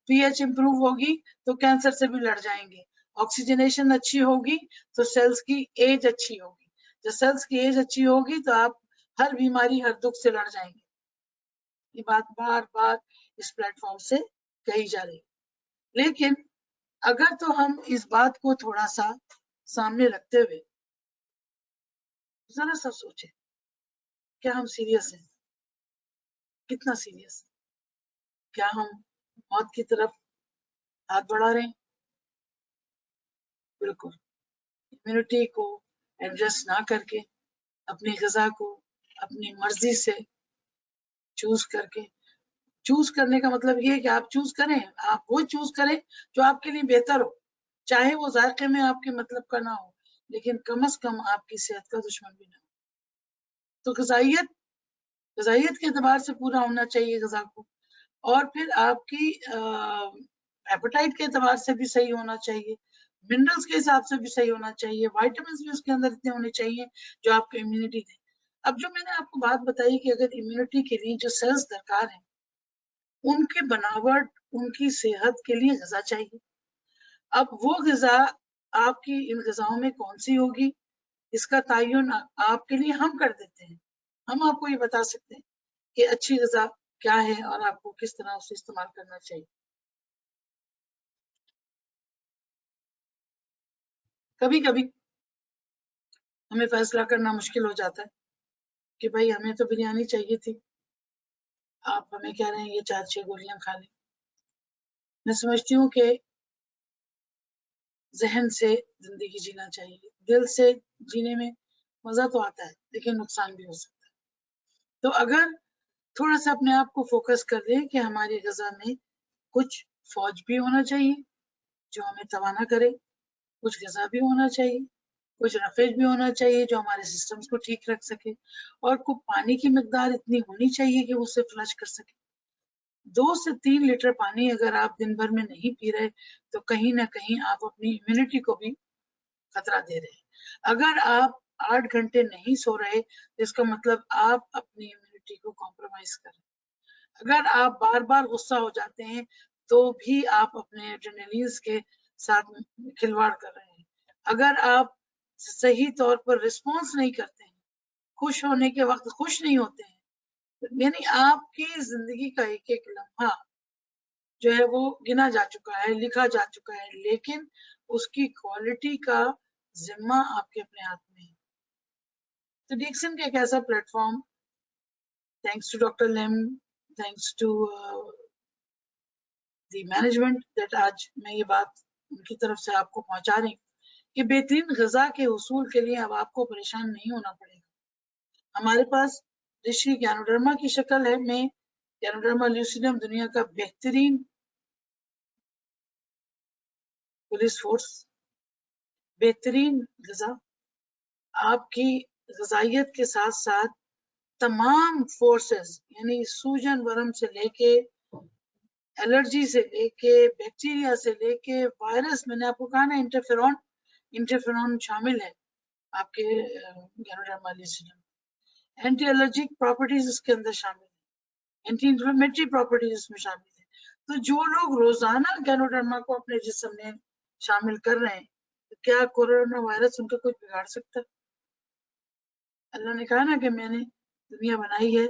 pH इम्प्रूव होगी तो कैंसर से भी लड़ जाएंगे। ऑक्सीजनेशन अच्छी होगी तो सेल्स की एज अच्छी होगी। जब सेल्स की एज अच्छी होगी तो आप हर बीमारी, हर दुख से लड़ जाएंगे। ये बात बार बार इस प्लेटफॉर्म से कही जा रही है। लेकिन अगर तो हम इस बात को थोड़ा सा सामने रखते हुए जरा सा सोचें, क्या हम सीरियस हैं? कितना सीरियस? क्या हम मौत की तरफ हाथ बढ़ा रहे हैं? बिल्कुल। इम्यूनिटी को एडजस्ट ना करके, अपनी ग़िज़ा को अपनी मर्जी से चूज करके, चूज करने का मतलब ये है कि आप चूज करें, आप वो चूज करें जो आपके लिए बेहतर हो, चाहे वो जायके में आपके मतलब का ना हो, लेकिन कम से कम आपकी सेहत का दुश्मन भी ना हो। तो ग़िज़ाइयत के एतबार से पूरा होना चाहिए ग़िज़ा को, और फिर आपकी एपेटाइट के एतबार से भी सही होना चाहिए, मिनरल्स के हिसाब से भी सही होना चाहिए, विटामिन्स भी उसके अंदर इतने होने चाहिए जो आपको इम्यूनिटी दें। अब जो मैंने आपको बात बताई कि अगर इम्यूनिटी के लिए जो सेल्स दरकार हैं, उनकी बनावट, उनकी सेहत के लिए ग़िज़ा चाहिए। अब वो ग़िज़ा आपकी इन ग़िज़ाओं में कौन सी होगी, इसका तयन आपके लिए हम कर देते हैं। हम आपको ये बता सकते हैं कि अच्छी ग़िज़ा क्या है और आपको किस तरह उसे इस्तेमाल करना चाहिए। कभी कभी हमें फैसला करना मुश्किल हो जाता है कि भाई हमें तो बिरयानी चाहिए थी, आप हमें कह रहे हैं ये 4-6 गोलियां खा लें। मैं समझती हूँ कि जहन से जिंदगी जीना चाहिए, दिल से जीने में मजा तो आता है लेकिन नुकसान भी हो सकता है। तो अगर थोड़ा सा अपने आप को फोकस कर लें कि हमारी ग़िज़ा में कुछ फौज भी होना चाहिए जो हमें तवाना करे, कुछ ग़िज़ा भी होना चाहिए, कुछ रफेज भी होना चाहिए जो हमारे सिस्टम्स को ठीक रख सके, और कुछ पानी की मिकदार इतनी होनी चाहिए कि उसे फ्लश कर सके। 2 से 3 लीटर पानी अगर आप दिन भर में नहीं पी रहे तो कहीं ना कहीं आप अपनी इम्यूनिटी को भी खतरा दे रहे हैं। अगर आप 8 घंटे नहीं सो रहे तो इसका मतलब आप अपनी इम्यूनिटी को कॉम्प्रोमाइज कर रहे हैं। अगर आप बार बार गुस्सा हो जाते हैं तो भी आप अपने एड्रेनलिन्स के साथ खिलवाड़ कर रहे हैं। अगर आप सही तौर पर रिस्पॉन्स नहीं करते हैं, खुश होने के वक्त खुश नहीं होते हैं, यानी आपकी जिंदगी का एक एक लम्हा जो है वो गिना जा चुका है, लिखा जा चुका है, लेकिन उसकी क्वालिटी का जिम्मा आपके अपने हाथ में है। तो डिक्सन का एक ऐसा platform, thanks to doctor Lim, thanks to the management, that आज मैं ये बात उनकी तरफ से आपको पहुंचा रही हूँ कि बेहतरीन ग़िज़ा के हुसूल के लिए अब आपको परेशान नहीं होना पड़ेगा। हमारे पास ऋषि गैनोडर्मा की शक्ल है में गैनोडर्मा ल्यूसिडियम दुनिया का बेहतरीन पुलिस फोर्स, बेहतरीन ग़िज़ा, आपकी ग़िज़ाइयत के साथ साथ तमाम फोर्सेस यानी सूजन वरम से लेके एलर्जी से लेके बैक्टीरिया से लेके वायरस, मैंने आपको कहा ना इंटरफेरॉन शामिल है आपके ganoderma lucidum. Anti allergic properties इसके अंदर शामिल है, एंटी इंफ्लेमेटरी प्रॉपर्टीज इसमें शामिल है। तो जो लोग रोजाना गैनोडर्मा को अपने जिस्म में शामिल कर रहे हैं तो क्या कोरोना वायरस उनका कुछ बिगाड़ सकता है? अल्लाह ने कहा ना कि मैंने दुनिया बनाई है,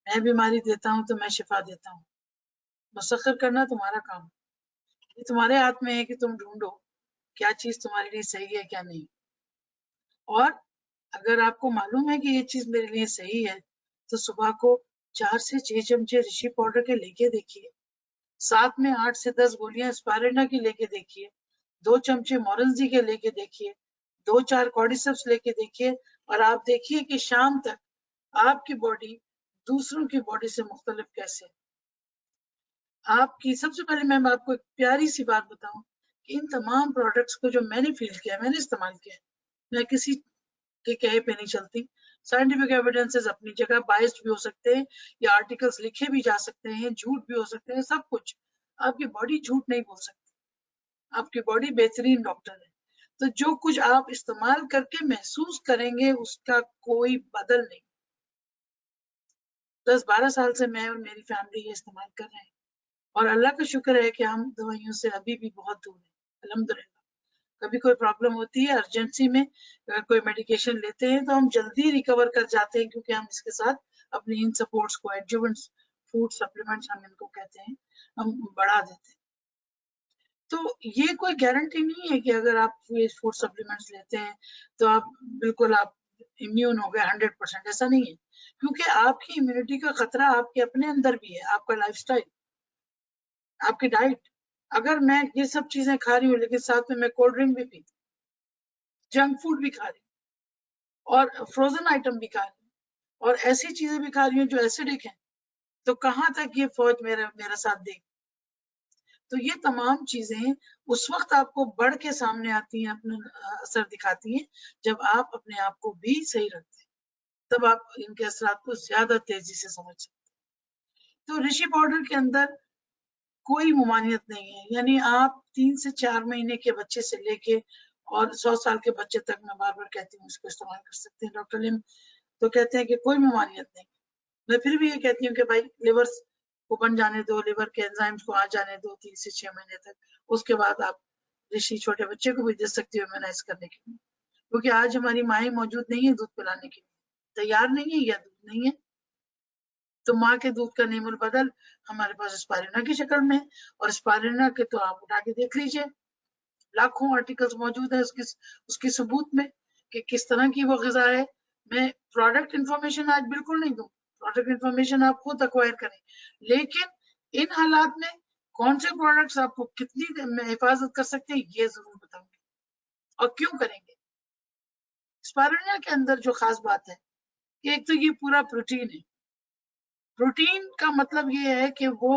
मैं बीमारी देता हूँ तो मैं शिफा देता हूँ, मुसख्खर करना तुम्हारा काम, ये तुम्हारे हाथ में है कि तुम ढूंढो क्या चीज तुम्हारे लिए सही है क्या नहीं। और अगर आपको मालूम है कि ये चीज मेरे लिए सही है तो सुबह को 4 से 6 चमचे ऋषि पाउडर के लेके देखिए, साथ में 8 से 10 गोलियां स्पायरेना की लेके देखिए, 2 चमचे मोरलजी के लेके देखिए, 2-4 कॉर्डिसेप्स लेके देखिए, और आप देखिए कि शाम तक आपकी बॉडी दूसरों की बॉडी से मुख्तलिफ कैसे। आपकी सबसे पहले मैं आपको एक प्यारी सी बात बताऊं कि इन तमाम प्रोडक्ट्स को जो मैंने फील किया, मैंने इस्तेमाल किया, मैं किसी के कहे पे नहीं चलती। साइंटिफिक एविडेंसेस अपनी जगह बाइस्ड भी हो सकते हैं या आर्टिकल्स लिखे भी जा सकते हैं, झूठ भी हो सकते हैं, सब कुछ। आपकी बॉडी झूठ नहीं बोल सकती, आपकी बॉडी बेहतरीन डॉक्टर है। तो जो कुछ आप इस्तेमाल करके महसूस करेंगे उसका कोई बदल नहीं। 10-12 साल से मैं और मेरी फैमिली ये इस्तेमाल कर रहे हैं और अल्लाह का शुक्र है कि हम दवाइयों से अभी भी बहुत दूर हैं, अल्हम्दुलिल्लाह। कभी कोई प्रॉब्लम होती है अर्जेंसी में, अगर कोई मेडिकेशन लेते हैं तो हम जल्दी रिकवर कर जाते हैं क्योंकि हम इसके साथ अपनी इन सपोर्ट्स को, एडजुवेंट्स, फूड सप्लीमेंट्स हम इनको कहते हैं, हम बढ़ा देते हैं। तो ये कोई गारंटी नहीं है कि अगर आप ये फूड सप्लीमेंट्स लेते हैं तो आप बिल्कुल आप इम्यून हो गए 100%, ऐसा नहीं है, क्योंकि आपकी इम्यूनिटी का खतरा आपके अपने अंदर भी है, आपका लाइफस्टाइल, आपकी डाइट। अगर मैं ये सब चीजें खा रही हूँ लेकिन साथ में मैं कोल्ड ड्रिंक भी पीती, जंक फूड भी खा रही हूँ और फ्रोजन आइटम भी खा रही हूँ और ऐसी चीजें भी खा रही हूँ जो एसिडिक हैं, तो कहाँ तक ये फौज मेरा साथ देगी? तो ये तमाम चीजें उस वक्त आपको बढ़ के सामने आती हैं, अपना असर दिखाती हैं जब आप अपने आप को भी सही रखते हैं, तब आप इनके असरात को ज्यादा तेजी से समझ सकते हैं। तो ऋषि पाउडर के अंदर कोई मुमानियत नहीं है, यानी आप 3 से 4 महीने के बच्चे से लेके और 100 साल के बच्चे तक, मैं बार बार कहती हूँ, इसको इस्तेमाल कर सकते हैं। डॉक्टर लिम तो कहते हैं कि कोई मुमानियत नहीं, मैं फिर भी ये कहती हूँ कि भाई लिवर को बन जाने दो, लिवर के एंजाइम्स को आ जाने दो 3 से 6 महीने तक, उसके बाद आप ऋषि छोटे बच्चे को भी दे सकती हो इम्यूनाइज करने के लिए, क्योंकि आज हमारी माएँ मौजूद नहीं है दूध पिलाने के लिए, तैयार नहीं है या दूध नहीं है, तो माँ के दूध का नेमुल बदल हमारे पास स्पाइरुलिना की शक्ल में है, और स्पाइरुलिना के तो आप उठा के देख लीजिए, लाखों आर्टिकल्स मौजूद है उसकी सबूत में कि किस तरह की वो ग़िज़ा है। मैं प्रोडक्ट इंफॉर्मेशन आज बिल्कुल नहीं दूं, प्रोडक्ट इंफॉर्मेशन आप खुद एक्वायर करें, लेकिन इन हालात में कौन से प्रोडक्ट्स आपको कितनी में हिफाजत कर सकते हैं ये जरूर बताऊंगी और क्यों करेंगे। स्पारुलिना के अंदर जो खास बात है कि एक तो ये पूरा प्रोटीन है। प्रोटीन का मतलब ये है कि वो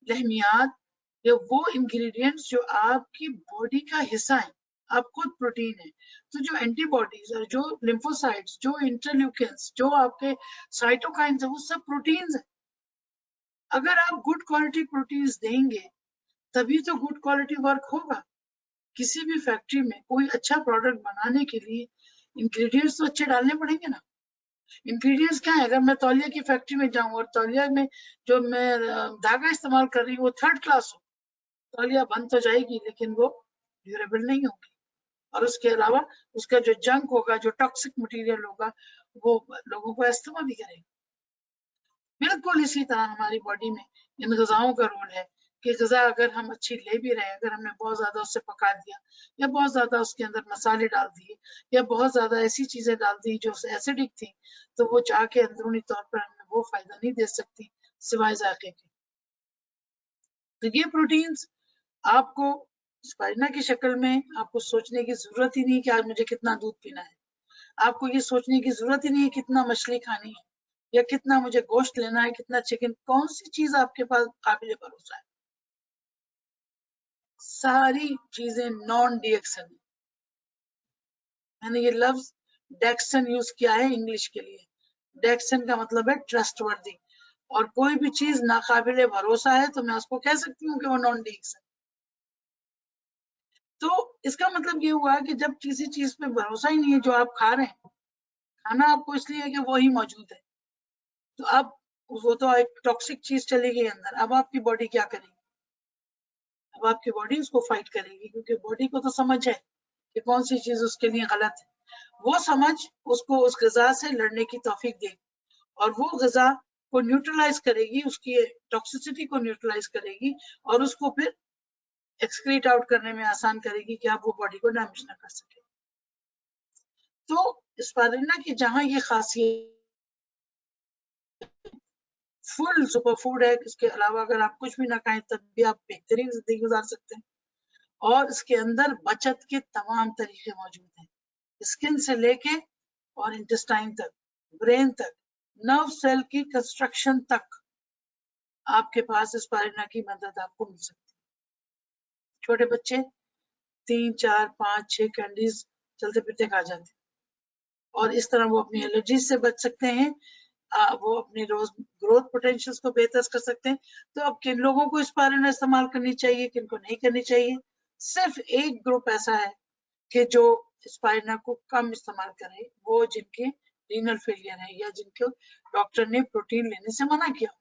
लहमियात या वो इंग्रेडिएंट्स जो आपकी बॉडी का हिस्सा है, आप खुद प्रोटीन है। तो जो एंटीबॉडीज और जो लिम्फोसाइट्स, जो इंटरल्यूकिन्स, जो आपके साइटोकाइन्स है, वो सब प्रोटीन्स है। अगर आप गुड क्वालिटी प्रोटीन्स देंगे तभी तो गुड क्वालिटी वर्क होगा। किसी भी फैक्ट्री में कोई अच्छा प्रोडक्ट बनाने के लिए इंग्रेडिएंट्स तो अच्छे डालने पड़ेंगे ना। इंग्रेडिएंट्स क्या है, अगर मैं तौलिया की फैक्ट्री में जाऊं और तौलिया में जो मैं धागा इस्तेमाल कर रही हूँ वो थर्ड क्लास हो, तौलिया बन तो जाएगी लेकिन वो ड्यूरेबल नहीं होगी, और उसके अलावा उसका जो जंक होगा, जो टॉक्सिक मटेरियल होगा, वो लोगों को अस्थमा भी करेगा। बिल्कुल इसी तरह हमारी बॉडी में इन ग़िज़ाओं का रोल है कि ग़िज़ा अगर हम अच्छी ले भी रहे हैं, अगर हमने बहुत ज्यादा उससे पका दिया या बहुत ज्यादा उसके अंदर मसाले डाल दिए या बहुत ज्यादा ऐसी चीजें डाल दी जो एसिडिक थी, तो वो जाके अंदरूनी तौर पर हमें वो फायदा नहीं दे सकती सिवाय जायके के। तो ये प्रोटीन्स आपको स्पारुलिना की शक्ल में, आपको सोचने की जरूरत ही नहीं कि आज मुझे कितना दूध पीना है, आपको ये सोचने की जरूरत ही नहीं है कितना मछली खानी है या कितना मुझे गोश्त लेना है, कितना चिकन, कौन सी चीज आपके पास काबिल भरोसा है। सारी चीजें नॉन डीएक्सन। मैंने ये लफ्ज डेक्सन यूज किया है इंग्लिश के लिए। डेक्सन का मतलब है ट्रस्टवर्दी, और कोई भी चीज नाकाबिले भरोसा है तो मैं उसको कह सकती हूँ कि वो नॉन डीएक्सन। तो इसका मतलब ये हुआ कि जब किसी चीज पे भरोसा ही नहीं है, जो आप खा रहे हैं, खाना आपको इसलिए है कि वो ही मौजूद है, तो अब वो तो एक टॉक्सिक चीज चली गई अंदर, अब आपकी बॉडी क्या करेगी? अब आपकी बॉडी उसको फाइट करेगी, क्योंकि बॉडी को तो समझ है कि कौन सी चीज उसके लिए गलत है। वो समझ उसको उस ग़िज़ा से लड़ने की तौफीक देगी और वो ग़िज़ा को न्यूट्रलाइज करेगी, उसकी टॉक्सिसिटी को न्यूट्रलाइज करेगी और उसको फिर एक्सक्रीट आउट करने में आसान करेगी कि आप वो बॉडी को डैमेज ना कर सके। तो स्पारुलिना की जहां ये खासियत फुल सुपर फूड है, इसके अलावा अगर आप कुछ भी ना खाएं तब भी आप बेहतरीन जिंदगी गुजार सकते हैं, और इसके अंदर बचत के तमाम तरीके मौजूद हैं, स्किन से लेके और इंटेस्टाइन तक, ब्रेन तक, नर्व सेल की कंस्ट्रक्शन तक आपके पास स्पारुलिना की मदद आपको मिल सकती है। छोटे बच्चे 3, 4, 5, 6 कैंडीज चलते फिरते खा जाते हैं, और इस तरह वो अपनी एलर्जीज से बच सकते हैं, वो अपनी रोज ग्रोथ पोटेंशियल्स को बेहतर कर सकते हैं। तो अब किन लोगों को स्पारुलिना इस्तेमाल करनी चाहिए, किन को नहीं करनी चाहिए? सिर्फ एक ग्रुप ऐसा है कि जो स्पारुलिना को कम इस्तेमाल करें, वो जिनके रीनल फेलियर है या जिनको डॉक्टर ने प्रोटीन लेने से मना किया।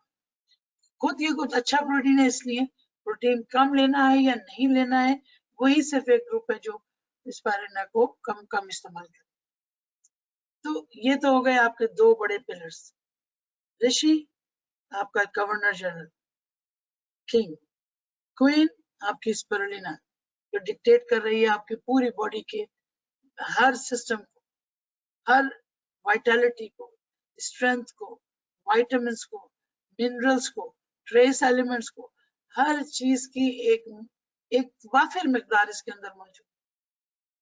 खुद ये कुछ अच्छा प्रोटीन है, इसलिए प्रोटीन कम लेना है या नहीं लेना है, वही सिर्फ एक ग्रुप है जो स्पारुलिना को कम इस्तेमाल करे। तो ये तो हो गए आपके दो बड़े पिलर्स, ऋषि आपका गवर्नर जनरल, किंग, क्वीन आपकी स्पारुलिना जो डिक्टेट कर रही है आपकी पूरी बॉडी के हर सिस्टम को, हर वाइटलिटी को, स्ट्रेंथ को, वाइटामिन्स को, मिनरल्स को, ट्रेस एलिमेंट्स को, हर चीज की एक वाफिर मिकदार इसके अंदर मौजूद।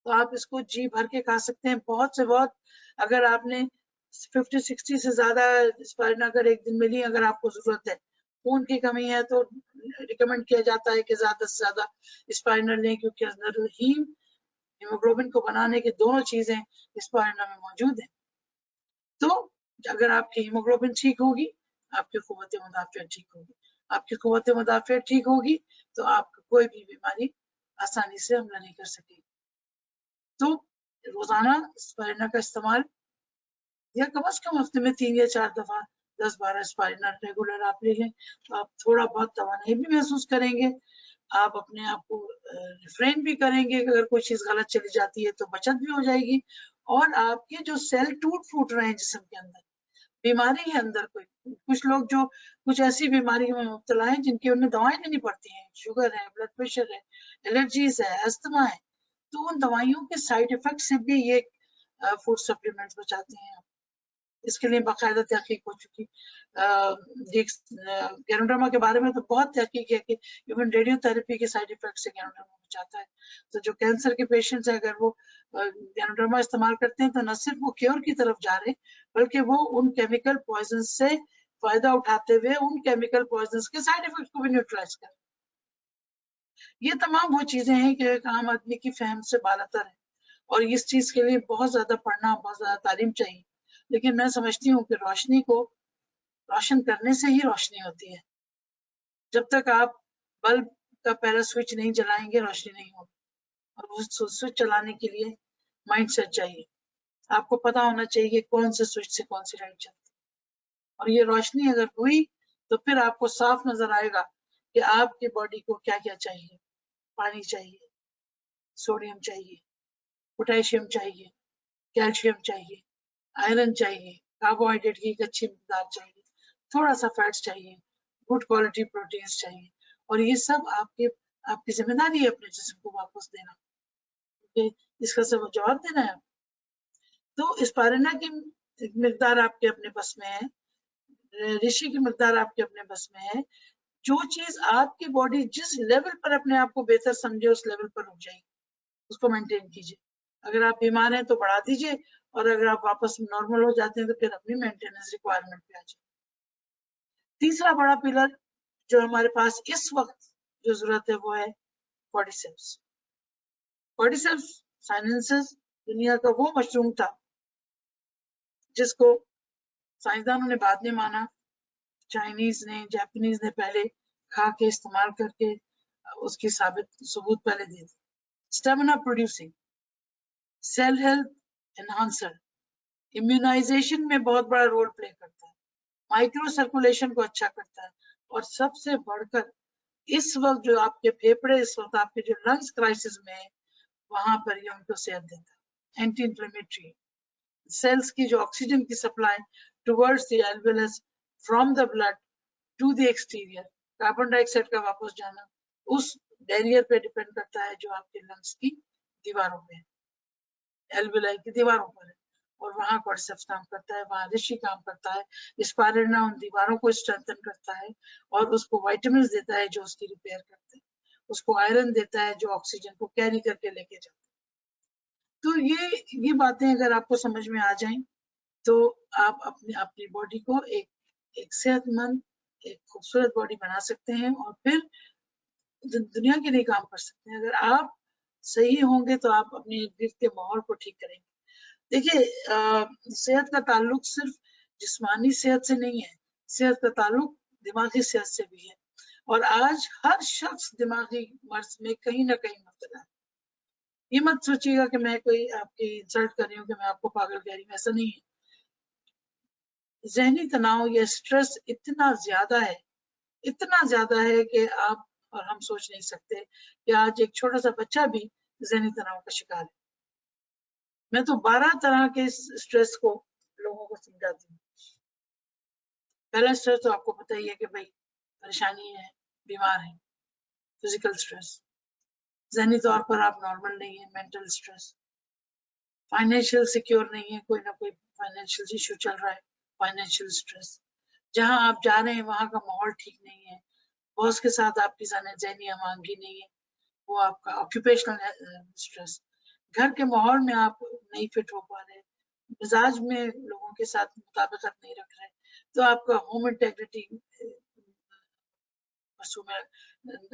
तो आप इसको जी भर के खा सकते हैं, बहुत से बहुत। अगर आपने 50-60 से ज्यादा स्पारुलिना अगर एक दिन में ली, अगर आपको जरूरत है, खून की कमी है, तो रिकमेंड किया जाता है कि ज्यादा से ज्यादा स्पारुलिना लें, क्योंकि अंदर हीमोग्लोबिन को बनाने की दोनों चीजें स्पारुलिना में मौजूद है। तो अगर आपकी हीमोग्लोबिन ठीक होगी, आपकी कुव्वत मुदाफ़ियत ठीक होगी, आपकी कुव्वत मुदाफ़ियत ठीक होगी तो आपको कोई भी बीमारी आसानी से हमला नहीं कर सकेगी। तो रोजाना स्पारुलिना का इस्तेमाल, या कम से कम हफ्ते में 3 या 4 दफा 10-12 स्पारुलिना रेगुलर आप ले लें, तो आप थोड़ा बहुत तवानाई भी महसूस करेंगे, आप अपने आप को रिफ्रेन भी करेंगे, अगर कोई चीज गलत चली जाती है तो बचत भी हो जाएगी, और आपके जो सेल टूट फूट रहे हैं जिस्म के अंदर, बीमारी है अंदर कोई। कुछ लोग जो कुछ ऐसी बीमारी में मुब्तला हैं जिनकी उन्हें दवाएं लेनी पड़ती हैं, शुगर है, ब्लड प्रेशर है, एलर्जीज है, अस्थमा है, तो उन दवाइयों के साइड इफेक्ट से भी ये फूड सप्लीमेंट्स बचाते हैं। इसके लिए बाकायदा तहकीक हो चुकी। गैनोडर्मा के बारे में तो बहुत तहकीक है कि इवन रेडियोथेरेपी के साइड इफेक्ट से गैनोडर्मा बचाता है। तो जो कैंसर के पेशेंट्स हैं, अगर वो गैनोडर्मा इस्तेमाल करते हैं तो न सिर्फ वो क्योर की तरफ जा रहे, बल्कि वो उन केमिकल पॉइजन से फायदा उठाते हुए उन केमिकल पॉइजन के साइड इफेक्ट को भी न्यूट्रलाइज करें। ये तमाम वो चीजें हैं कि एक आम आदमी की फहम से बालातर है, और इस चीज के लिए बहुत ज्यादा पढ़ना, बहुत ज्यादा तालीम चाहिए। लेकिन मैं समझती हूँ कि रोशनी को रोशन करने से ही रोशनी होती है। जब तक आप बल्ब का पहला स्विच नहीं जलाएंगे, रोशनी नहीं होगी। और उस स्विच चलाने के लिए माइंड सेट चाहिए। आपको पता होना चाहिए कौन से स्विच से कौन सी लाइट चलती है, और ये रोशनी अगर हुई तो फिर आपको साफ नजर आएगा कि आपकी बॉडी को क्या क्या चाहिए। पानी चाहिए, सोडियम चाहिए, पोटेशियम चाहिए, कैल्शियम चाहिए, आयरन चाहिए, कार्बोहाइड्रेट की एक अच्छी मिकदार चाहिए, थोड़ा सा फैट्स चाहिए, गुड क्वालिटी प्रोटीन्स चाहिए, और ये सब आपकी जिम्मेदारी है अपने जिस्म को वापस देना। इसका सब जवाब देना है। तो स्पाइरुलिना की मिकदार आपके अपने बस में है, ऋषि की मिकदार आपके अपने बस में है। जो चीज आपकी बॉडी जिस लेवल पर अपने आप को बेहतर समझे उस लेवल पर रुक जाएगी, उसको मेंटेन कीजिए। अगर आप बीमार हैं तो बढ़ा दीजिए, और अगर आप वापस नॉर्मल हो जाते हैं तो फिर अपनी मेंटेनेंस रिक्वायरमेंट पे आ जाए। तीसरा बड़ा पिलर जो हमारे पास इस वक्त जो जरूरत है वो है कॉर्डिसेप्स। कॉर्डिसेप्स साइनेंसिस दुनिया का वो मशरूम था जिसको साइंसदानों ने बाद में माना, चाइनीज ने, जापानीज ने पहले खा के इस्तेमाल करके उसकी सबूत पहले दी थी। Stamina producing, cell health enhancer, immunization में बहुत बड़ा रोल प्ले करता है, माइक्रो सर्कुलेशन को अच्छा करता है, और सबसे बढ़कर इस वक्त जो आपके फेफड़े, इस वक्त आपके जो लंग्स क्राइसिस में है, वहां पर ये उनको सेहत देता है। एंटी इंफ्लेमेटरी, सेल्स की जो ऑक्सीजन की supply towards the alveolus from the blood to the exterior, carbon dioxide का वापस जाना उस बैरियर पे डिपेंड करता है जो आपके लंग्स की दीवारों में है, एल्वेलाई की दीवारों पर है, और वहां कॉर्डिसेप्स काम करता है, वहां ऋषि काम करता है। स्पाइरुलिना उन दीवारों को स्ट्रेंथन करता है और उसको विटामिन देता है जो उसकी रिपेयर करते हैं, उसको आयरन देता है जो ऑक्सीजन को कैरी करके लेके जाता है। तो ये बातें अगर आपको समझ में आ जाएं तो आप अपनी बॉडी को एक सेहतमंद, एक खूबसूरत बॉडी बना सकते हैं, और फिर दुनिया के लिए काम कर सकते हैं। अगर आप सही होंगे तो आप अपने इर्द गिर्द के माहौल को ठीक करेंगे। देखिए, सेहत का ताल्लुक सिर्फ जिस्मानी सेहत से नहीं है, सेहत का ताल्लुक दिमागी सेहत से भी है, और आज हर शख्स दिमागी मर्ज में कहीं ना कहीं मुब्तला है। ये मत सोचिएगा कि मैं कोई आपकी इंसल्ट कर रही हूँ, कि मैं आपको पागल कह रही हूँ, ऐसा नहीं है। जहनी तनाव या स्ट्रेस इतना ज्यादा है कि आप और हम सोच नहीं सकते कि आज एक छोटा सा बच्चा भी जहनी तनाव का शिकार है। मैं तो 12 तरह के स्ट्रेस को लोगों को समझाती हूँ। पहला स्ट्रेस तो आपको पता ही है कि भाई परेशानी है, बीमार है, फिजिकल स्ट्रेस। जहनी तौर पर आप नॉर्मल नहीं है, मेंटल स्ट्रेस। फाइनेंशियल सिक्योर नहीं है, कोई ना कोई फाइनेंशियल इशू चल रहा है, फाइनेंशियल स्ट्रेस। जहां आप जा रहे हैं वहां का माहौल ठीक नहीं है, बॉस के साथ आपकी जहनी अमानगी नहीं है, वो आपका ऑक्यूपेशनल स्ट्रेस। घर के माहौल में आप नहीं फिट हो पा रहे, मिजाज में लोगों के साथ मुताबिकत नहीं रख रहे, तो आपका होम इंटेग्रिटी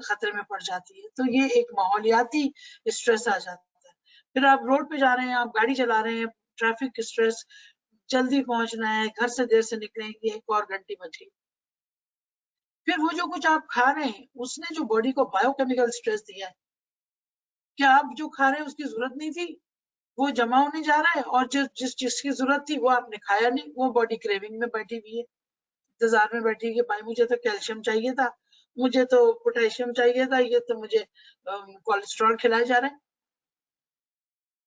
खतरे में पड़ जाती है। तो ये एक माहौलियाती स्ट्रेस आ जाता है। फिर आप रोड पे जा रहे हैं, आप गाड़ी चला रहे हैं, ट्रैफिक स्ट्रेस, जल्दी पहुंचना है, घर से देर से निकलेंगे, एक और घंटी बच गई। फिर वो जो कुछ आप खा रहे हैं उसने जो बॉडी को बायोकेमिकल स्ट्रेस दिया है, क्या आप जो खा रहे हैं उसकी जरूरत नहीं थी, वो जमा होने जा रहा है, और जिस चीज की जरूरत थी वो आपने खाया नहीं, वो बॉडी क्रेविंग में बैठी हुई है, इंतजार में बैठी है कि भाई मुझे तो कैल्शियम चाहिए था, मुझे तो पोटेशियम चाहिए था, ये तो मुझे कोलेस्ट्रॉल खिलाया जा रहा है।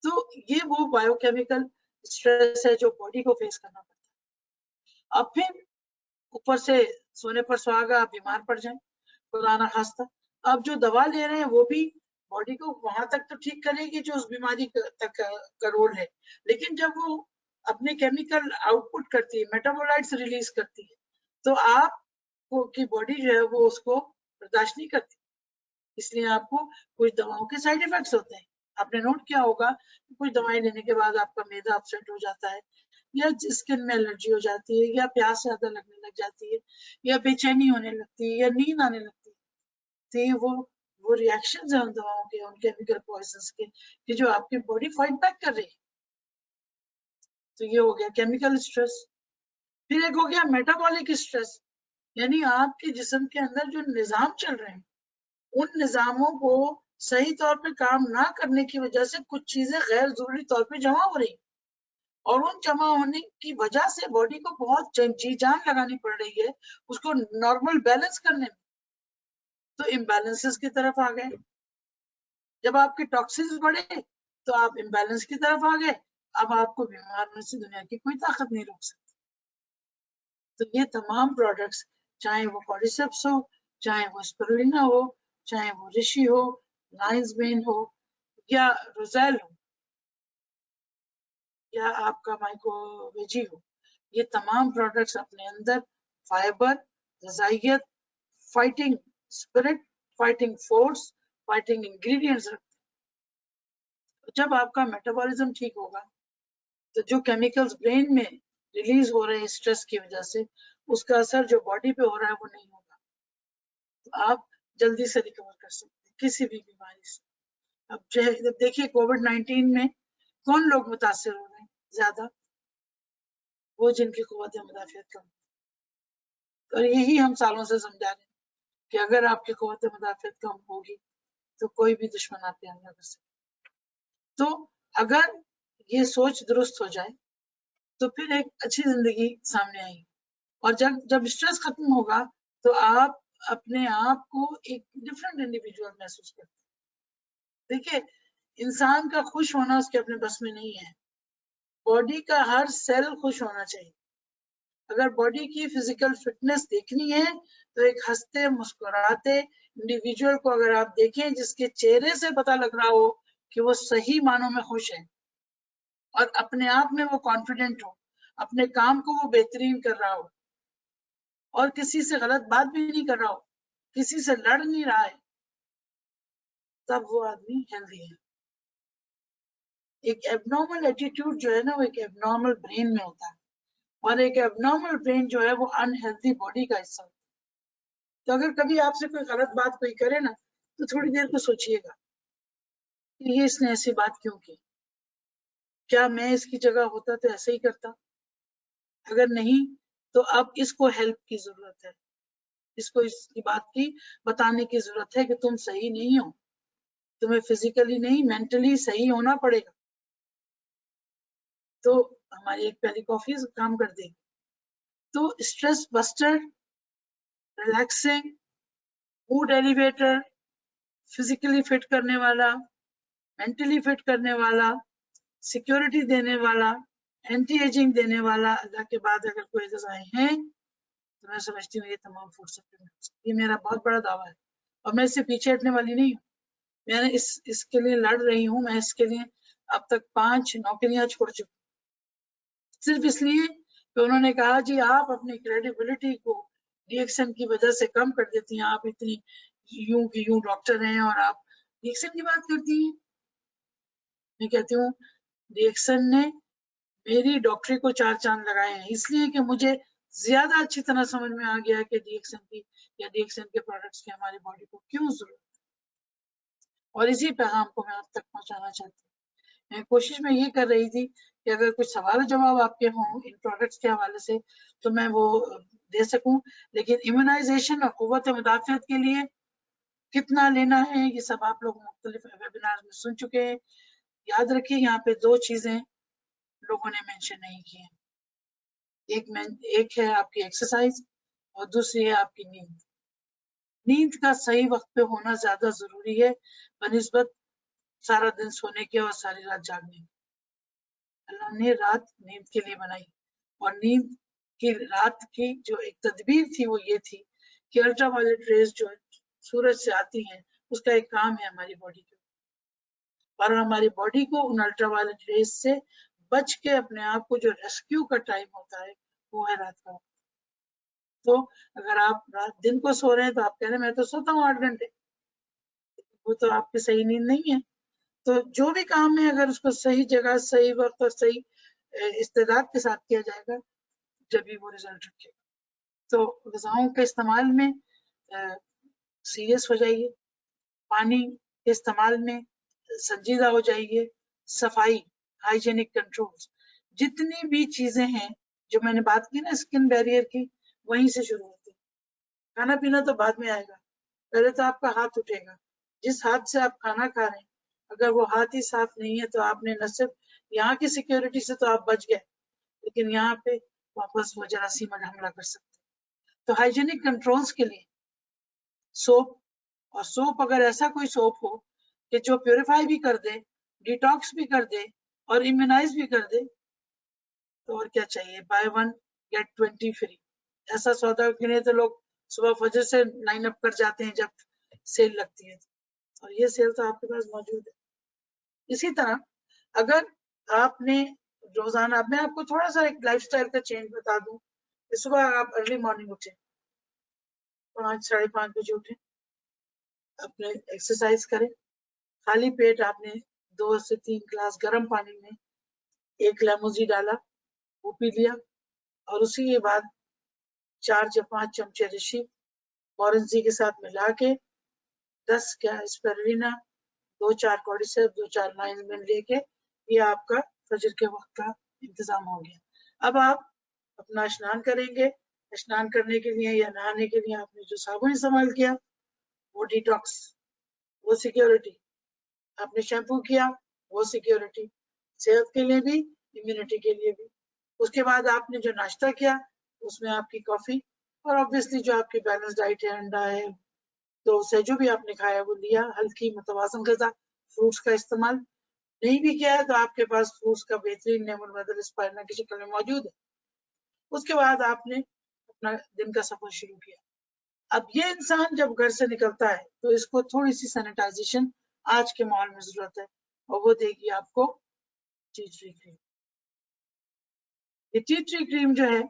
तो ये वो बायोकेमिकल स्ट्रेस है जो बॉडी को फेस करना पड़ता है। अब फिर ऊपर से सोने पर सुहागा, आप बीमार पड़ जाएं, खुदा ना खास्ता। अब जो दवा ले रहे हैं वो भी बॉडी को वहां तक तो ठीक करेगी जो उस बीमारी तक का रोल है, लेकिन जब वो अपने केमिकल आउटपुट करती है, मेटाबोलाइट्स रिलीज करती है, तो आप की बॉडी जो है वो उसको बर्दाश्त नहीं करती। इसलिए आपको कुछ दवाओं के साइड इफेक्ट्स होते हैं। आपने नोट किया होगा कुछ दवाएं लेने के बाद आपका मैदा अपसेट हो जाता है, या स्किन में एलर्जी हो जाती है, या प्यास ज्यादा लगने लग जाती है, या बेचैनी होने लगती है, या नींद आने लगती है। तो ये वो रिएक्शंस है उन दवाओं के, उन केमिकल पॉइजन्स के, कि जो आपकी बॉडी फाइट बैक कर रही है। तो ये हो गया केमिकल स्ट्रेस। फिर एक हो गया मेटाबॉलिक स्ट्रेस, यानी आपके जिस्म के अंदर जो निजाम चल रहे हैं उन निजामों को सही तौर पे काम ना करने की वजह से कुछ चीजें गैर जरूरी तौर पे जमा हो रही, और उन जमा होने की वजह से बॉडी को बहुत जी जान लगानी पड़ रही है उसको नॉर्मल बैलेंस करने में। तो इम्बैलेंसेस की तरफ आ गए। जब आपके टॉक्सिन्स बढ़े तो आप इम्बैलेंस की तरफ आ गए। अब आपको बीमार होने से दुनिया की कोई ताकत नहीं रोक सकती। तो ये तमाम प्रोडक्ट्स, चाहे वो कॉर्डिसेप्स हो, चाहे वो स्पिरुलिना हो, चाहे वो ऋषि हो, लायंस मेन हो, या रोजेल हो, या आपका माइक्रोवेजी हो, ये तमाम प्रोडक्ट्स अपने अंदर फाइबर, गजाइयत, fighting spirit, fighting force, fighting ingredients रखते हैं। जब आपका मेटाबॉलिज्म ठीक होगा तो जो केमिकल्स ब्रेन में रिलीज हो रहे हैं स्ट्रेस की वजह से, उसका असर जो बॉडी पे हो रहा है वो नहीं होगा। तो आप जल्दी से रिकवर कर सकते हैं किसी भी बीमारी से। अब देखिए कोविड-19 में कौन लोग मुतासर हो रहे हैं ज्यादा? वो जिनकी कुव्वत मुदाफियत कम। और यही हम सालों से समझा रहे हैं कि अगर आपकी कुव्वत मुदाफियत कम होगी तो कोई भी दुश्मन आप पे हमला कर सकता। तो अगर ये सोच दुरुस्त हो जाए तो फिर एक अच्छी जिंदगी सामने आएगी। और जब स्ट्रेस खत्म होगा तो आप अपने आप को एक डिफरेंट इंडिविजुअल महसूस करते हैं। देखिए, इंसान का खुश होना उसके अपने बस में नहीं है। बॉडी का हर सेल खुश होना चाहिए। अगर बॉडी की फिजिकल फिटनेस देखनी है तो एक हंसते मुस्कुराते इंडिविजुअल को अगर आप देखें जिसके चेहरे से पता लग रहा हो कि वो सही मानों में खुश है और अपने आप में वो कॉन्फिडेंट हो, अपने काम को वो बेहतरीन कर रहा हो और किसी से गलत बात भी नहीं कर रहा हो, किसी से लड़ नहीं रहा है, तब वो आदमी हेल्दी है। एक एबनॉर्मल एटीट्यूड जो है ना वो एक एबनॉर्मल ब्रेन में होता है, और एक एबनॉर्मल ब्रेन जो है वो अनहेल्दी बॉडी का हिस्सा होता है। तो अगर कभी आपसे कोई गलत बात कोई करे ना तो थोड़ी देर को सोचिएगा कि ये इसने ऐसी बात क्यों की, क्या मैं इसकी जगह होता तो ऐसे ही करता? अगर नहीं तो अब इसको हेल्प की जरूरत है, इसको इसकी बात की बताने की जरूरत है कि तुम सही नहीं हो, तुम्हें फिजिकली नहीं मेंटली सही होना पड़ेगा। तो हमारी एक प्यारी कॉफी काम कर देगी। तो stress buster, relaxing, mood elevator, physically fit करने वाला, मेंटली फिट करने वाला, सिक्योरिटी देने वाला, एंटी एजिंग देने वाला, अल्लाह के बाद अगर कोई गजाएं हैं तो मैं समझती हूँ ये तमाम फूड सप्लीमेंट्स। ये मेरा बहुत बड़ा दावा है और मैं इससे पीछे हटने वाली नहीं हूँ। मैंने इसके लिए लड़ रही हूँ। मैं इसके लिए अब तक 5 नौकरियां छोड़ चुकी, सिर्फ इसलिए कि उन्होंने कहा जी आप अपनी क्रेडिबिलिटी को डीएक्सन की वजह से कम कर देती हैं, आप इतनी यूं की यूं डॉक्टर हैं और आप डीएक्सन की बात करती हैं। मैं कहती हूँ डीएक्सन ने मेरी डॉक्टरी को 4 चांद लगाए हैं, इसलिए कि मुझे ज्यादा अच्छी तरह समझ में आ गया कि डीएक्सन की या डीएक्सन के प्रोडक्ट्स की हमारी बॉडी को क्यों जरूरत है। और इसी पैगाम को मैं आप तक पहुंचाना चाहती हूँ। मैं कोशिश में ये कर रही थी कि अगर कुछ सवाल जवाब आपके हों इन प्रोडक्ट्स के हवाले से तो मैं वो दे सकूं, लेकिन इम्यूनाइजेशन और कुव्वत मुदाफियत के लिए कितना लेना है ये सब आप लोग मुख्तलिफ वेबिनार में सुन चुके हैं। याद रखिए यहाँ पे 2 चीजें लोगों ने मेंशन नहीं की है, एक है आपकी एक्सरसाइज और दूसरी है आपकी नींद। नींद का सही वक्त पे होना ज्यादा जरूरी है बनिस्बत सारा दिन सोने के और सारी रात जागने के। अल्लाह ने रात नींद के लिए बनाई और नींद کہ رات کی جو ایک تدبیر تھی وہ یہ تھی کہ الٹرا وائلٹ ریز جو سورج سے آتی ہیں اس کا ایک کام ہے ہماری باڈی کے، اور ہماری باڈی کو ان الٹرا وائلٹ ریز سے بچ کے اپنے آپ کو جو ریسکیو کا ٹائم ہوتا ہے وہ ہے رات کا وقت. تو اگر آپ رات دن کو سو رہے ہیں تو آپ کہہ رہے ہیں میں تو سوتا ہوں 8 گھنٹے، وہ تو آپ کی صحیح نیند نہیں ہے. تو جو بھی کام ہے اگر اس کو صحیح جگہ صحیح وقت اور صحیح استعداد کے ساتھ کیا جائے گا جب بھی وہ رزلٹ رکھے گا. تو غذاؤں کے استعمال میں سیریس ہو جائیے، پانی کے استعمال میں سنجیدہ ہو جائیے، صفائی ہائیجینک کنٹرولز، جتنی بھی چیزیں ہیں جو میں نے بات کی نا اسکن بیریئر کی وہیں سے شروع ہوتی ہے. کھانا پینا تو بعد میں آئے گا، پہلے تو آپ کا ہاتھ اٹھے گا. جس ہاتھ سے آپ کھانا کھا رہے ہیں اگر وہ ہاتھ ہی صاف نہیں ہے تو آپ نے نہ صرف یہاں کی سیکیورٹی سے تو آپ بچ گئے لیکن یہاں پہ واپس وہ جراثیم حملہ کر سکتے. تو ہائیجینک کنٹرولز کے لیے سوپ، اور سوپ اگر ایسا کوئی سوپ ہو کہ جو پیوریفائی بھی کر دے، ڈیٹاکس بھی کر دے اور امیونائز بھی کر دے تو اور کیا چاہیے. بائی 1 get 20 فری، ایسا سودا کے لیے تو لوگ صبح فجر سے لائن اپ کر جاتے ہیں جب سیل لگتی ہے، اور یہ سیل تو آپ کے پاس موجود ہے. اسی طرح اگر آپ نے روزانہ، میں آپ کو تھوڑا سا ایک لائف سٹائل کا چینج بتا دوں کہ صبح آپ ارلی مارننگ اٹھیں، 5 ساڑھے 5 بجے اٹھیں، اپنے ایکسرسائز کریں، خالی پیٹ آپ نے 2 سے 3 گلاس گرم پانی میں 1 لیمون ڈالا، وہ پی لیا، اور اسی کے بعد 4 یا 5 چمچے رشی مورنزی کے ساتھ ملا کے 10 کیا اسپیرولینا، 2-4 کوڈیسیپ، 2-4 لائن میں لے کے یہ آپ کا فجر کے وقت کا انتظام ہو گیا. اب آپ اپنا اشنان کریں گے، اشنان کرنے کے لیے یا نہانے کے لیے آپ نے جو صابن استعمال کیا وہ ڈیٹاکس، وہ سیکیورٹی، آپ نے شیمپو کیا وہ سیکیورٹی، صحت کے لیے بھی امیونٹی کے لیے بھی. اس کے بعد آپ نے جو ناشتہ کیا اس میں آپ کی کافی، اور obviously جو آپ کی بیلنس ڈائٹ ہے، انڈا ہے، تو اسے جو بھی آپ نے کھایا وہ لیا، ہلکی متوازن غذا، فروٹس کا استعمال. نہیں بھی کیا ہے تو آپ کے پاس فروٹس کا بہترین نیمون بدل اسپائرنا کی شکل میں موجود ہے. اس کے بعد آپ نے اپنا دن کا سفر شروع کیا. اب یہ انسان جب گھر سے نکلتا ہے تو اس کو تھوڑی سی سینیٹائزیشن آج کے ماحول میں ضرورت ہے، اور وہ دے گی آپ کو ٹی ٹری کریم. یہ ٹی ٹری کریم جو ہے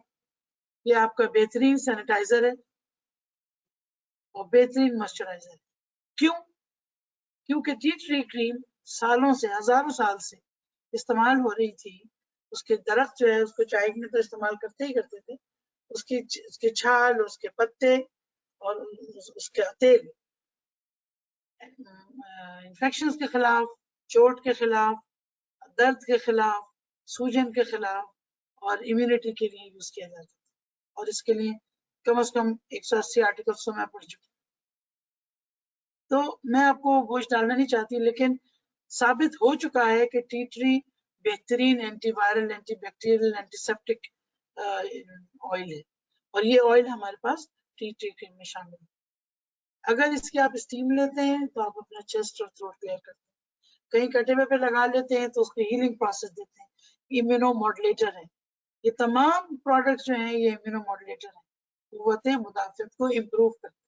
یہ آپ کا بہترین سینیٹائزر ہے اور بہترین موئسچرائزر ہے. کیوں؟ کیونکہ ٹی ٹری کریم سالوں سے، ہزاروں سال سے استعمال ہو رہی تھی. اس کے درخت جو ہے اس کو چائے میں تو استعمال کرتے ہی کرتے تھے، اس کی چھال، اس کے پتے اور اس کا تیل انفیکشنز کے خلاف، چوٹ کے خلاف، درد کے خلاف، سوجن کے خلاف اور امیونٹی کے لیے یوز کیا جاتا ہے. اور اس کے لیے کم از کم 180 آرٹیکلز تو میں پڑھ چکی. تو میں آپ کو گوشت ڈالنا نہیں چاہتی، لیکن ثابت ہو چکا ہے کہ ٹی ٹری بہترین antiviral, antibacterial, antiseptic oil ہے، اور یہ آئل ہمارے پاس ٹی ٹری کریم میں شامل ہے. اگر اس کی آپ اسٹیم لیتے ہیں تو آپ اپنا چیسٹ اور تھروٹ کلیئر کرتے ہیں. کہیں کٹے پہ لگا لیتے ہیں تو اس کو ہیلنگ پروسیس دیتے ہیں. امیونو ماڈولیٹر ہے. یہ تمام پروڈکٹس جو ہیں یہ امیونو ماڈولیٹر ہیں، قوت مدافعت کو امپروو کرتے ہیں.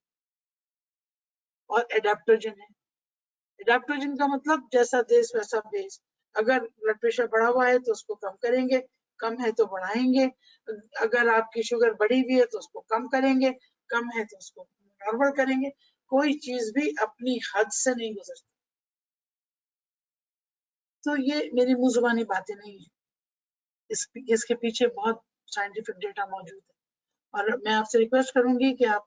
اور ایڈاپٹوجن ہے. ایڈاپٹوجن کا مطلب جیسا دیس ویسا بیس. اگر بلڈ پریشر بڑھا ہوا ہے تو اس کو کم کریں گے، کم ہے تو بڑھائیں گے. اگر آپ کی شوگر بڑھی ہوئی ہے تو اس کو کم کریں گے، کم ہے تو اس کو نارمل کریں گے. کوئی چیز بھی اپنی حد سے نہیں گزرتی. تو یہ میری منہ زبانی باتیں نہیں ہیں، اس کے پیچھے بہت سائنٹیفک ڈیٹا موجود ہے. اور میں آپ سے ریکویسٹ کروں گی کہ آپ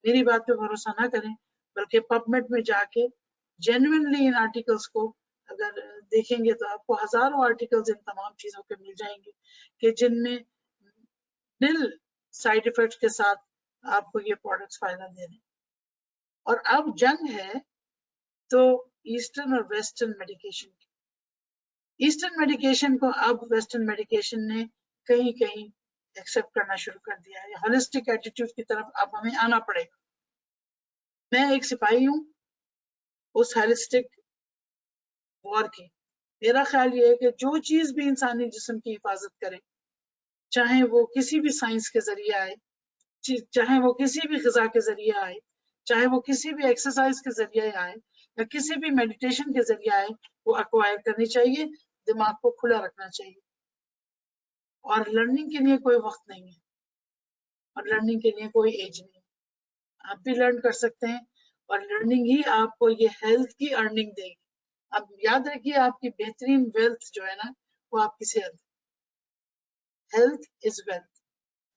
میری بات پہ بھروسہ نہ کریں، بلکہ پب میڈ میں جا کے جینوئنلی ان آرٹیکلس کو اگر دیکھیں گے تو آپ کو ہزاروں آرٹیکلز ان تمام چیزوں کے مل جائیں گے کہ جن میں نل سائیڈ ایفیکٹس کے ساتھ آپ کو یہ پروڈکٹس فائدہ دے رہے ہیں. اور اب جنگ ہے تو ایسٹرن اور ویسٹرن میڈیکیشن کی. ایسٹرن میڈیکیشن کو اب ویسٹرن میڈیکیشن نے کہیں کہیں ایکسپٹ کرنا شروع کر دیا ہے. ہولسٹک ایٹیٹیوڈ کی طرف اب ہمیں آنا پڑے گا. میں ایک سپاہی ہوں اس ہولسٹک وار کی. میرا خیال یہ ہے کہ جو چیز بھی انسانی جسم کی حفاظت کرے چاہے وہ کسی بھی سائنس کے ذریعے آئے, چاہے وہ کسی بھی غذا کے ذریعے آئے, چاہے وہ کسی بھی ایکسرسائز کے ذریعے آئے یا کسی بھی میڈیٹیشن کے ذریعے آئے, وہ ایکوائر کرنی چاہیے. دماغ کو کھلا رکھنا چاہیے. اور لرننگ کے لیے کوئی وقت نہیں ہے, اور لرننگ کے لیے کوئی ایج نہیں ہے. آپ بھی لرن کر سکتے ہیں, اور لرننگ ہی آپ کو یہ ہیلتھ کی ارننگ دے گی. اب یاد رکھیے, آپ کی بہترین ویلتھ جو ہے نا, وہ آپ کی صحت. Health is wealth.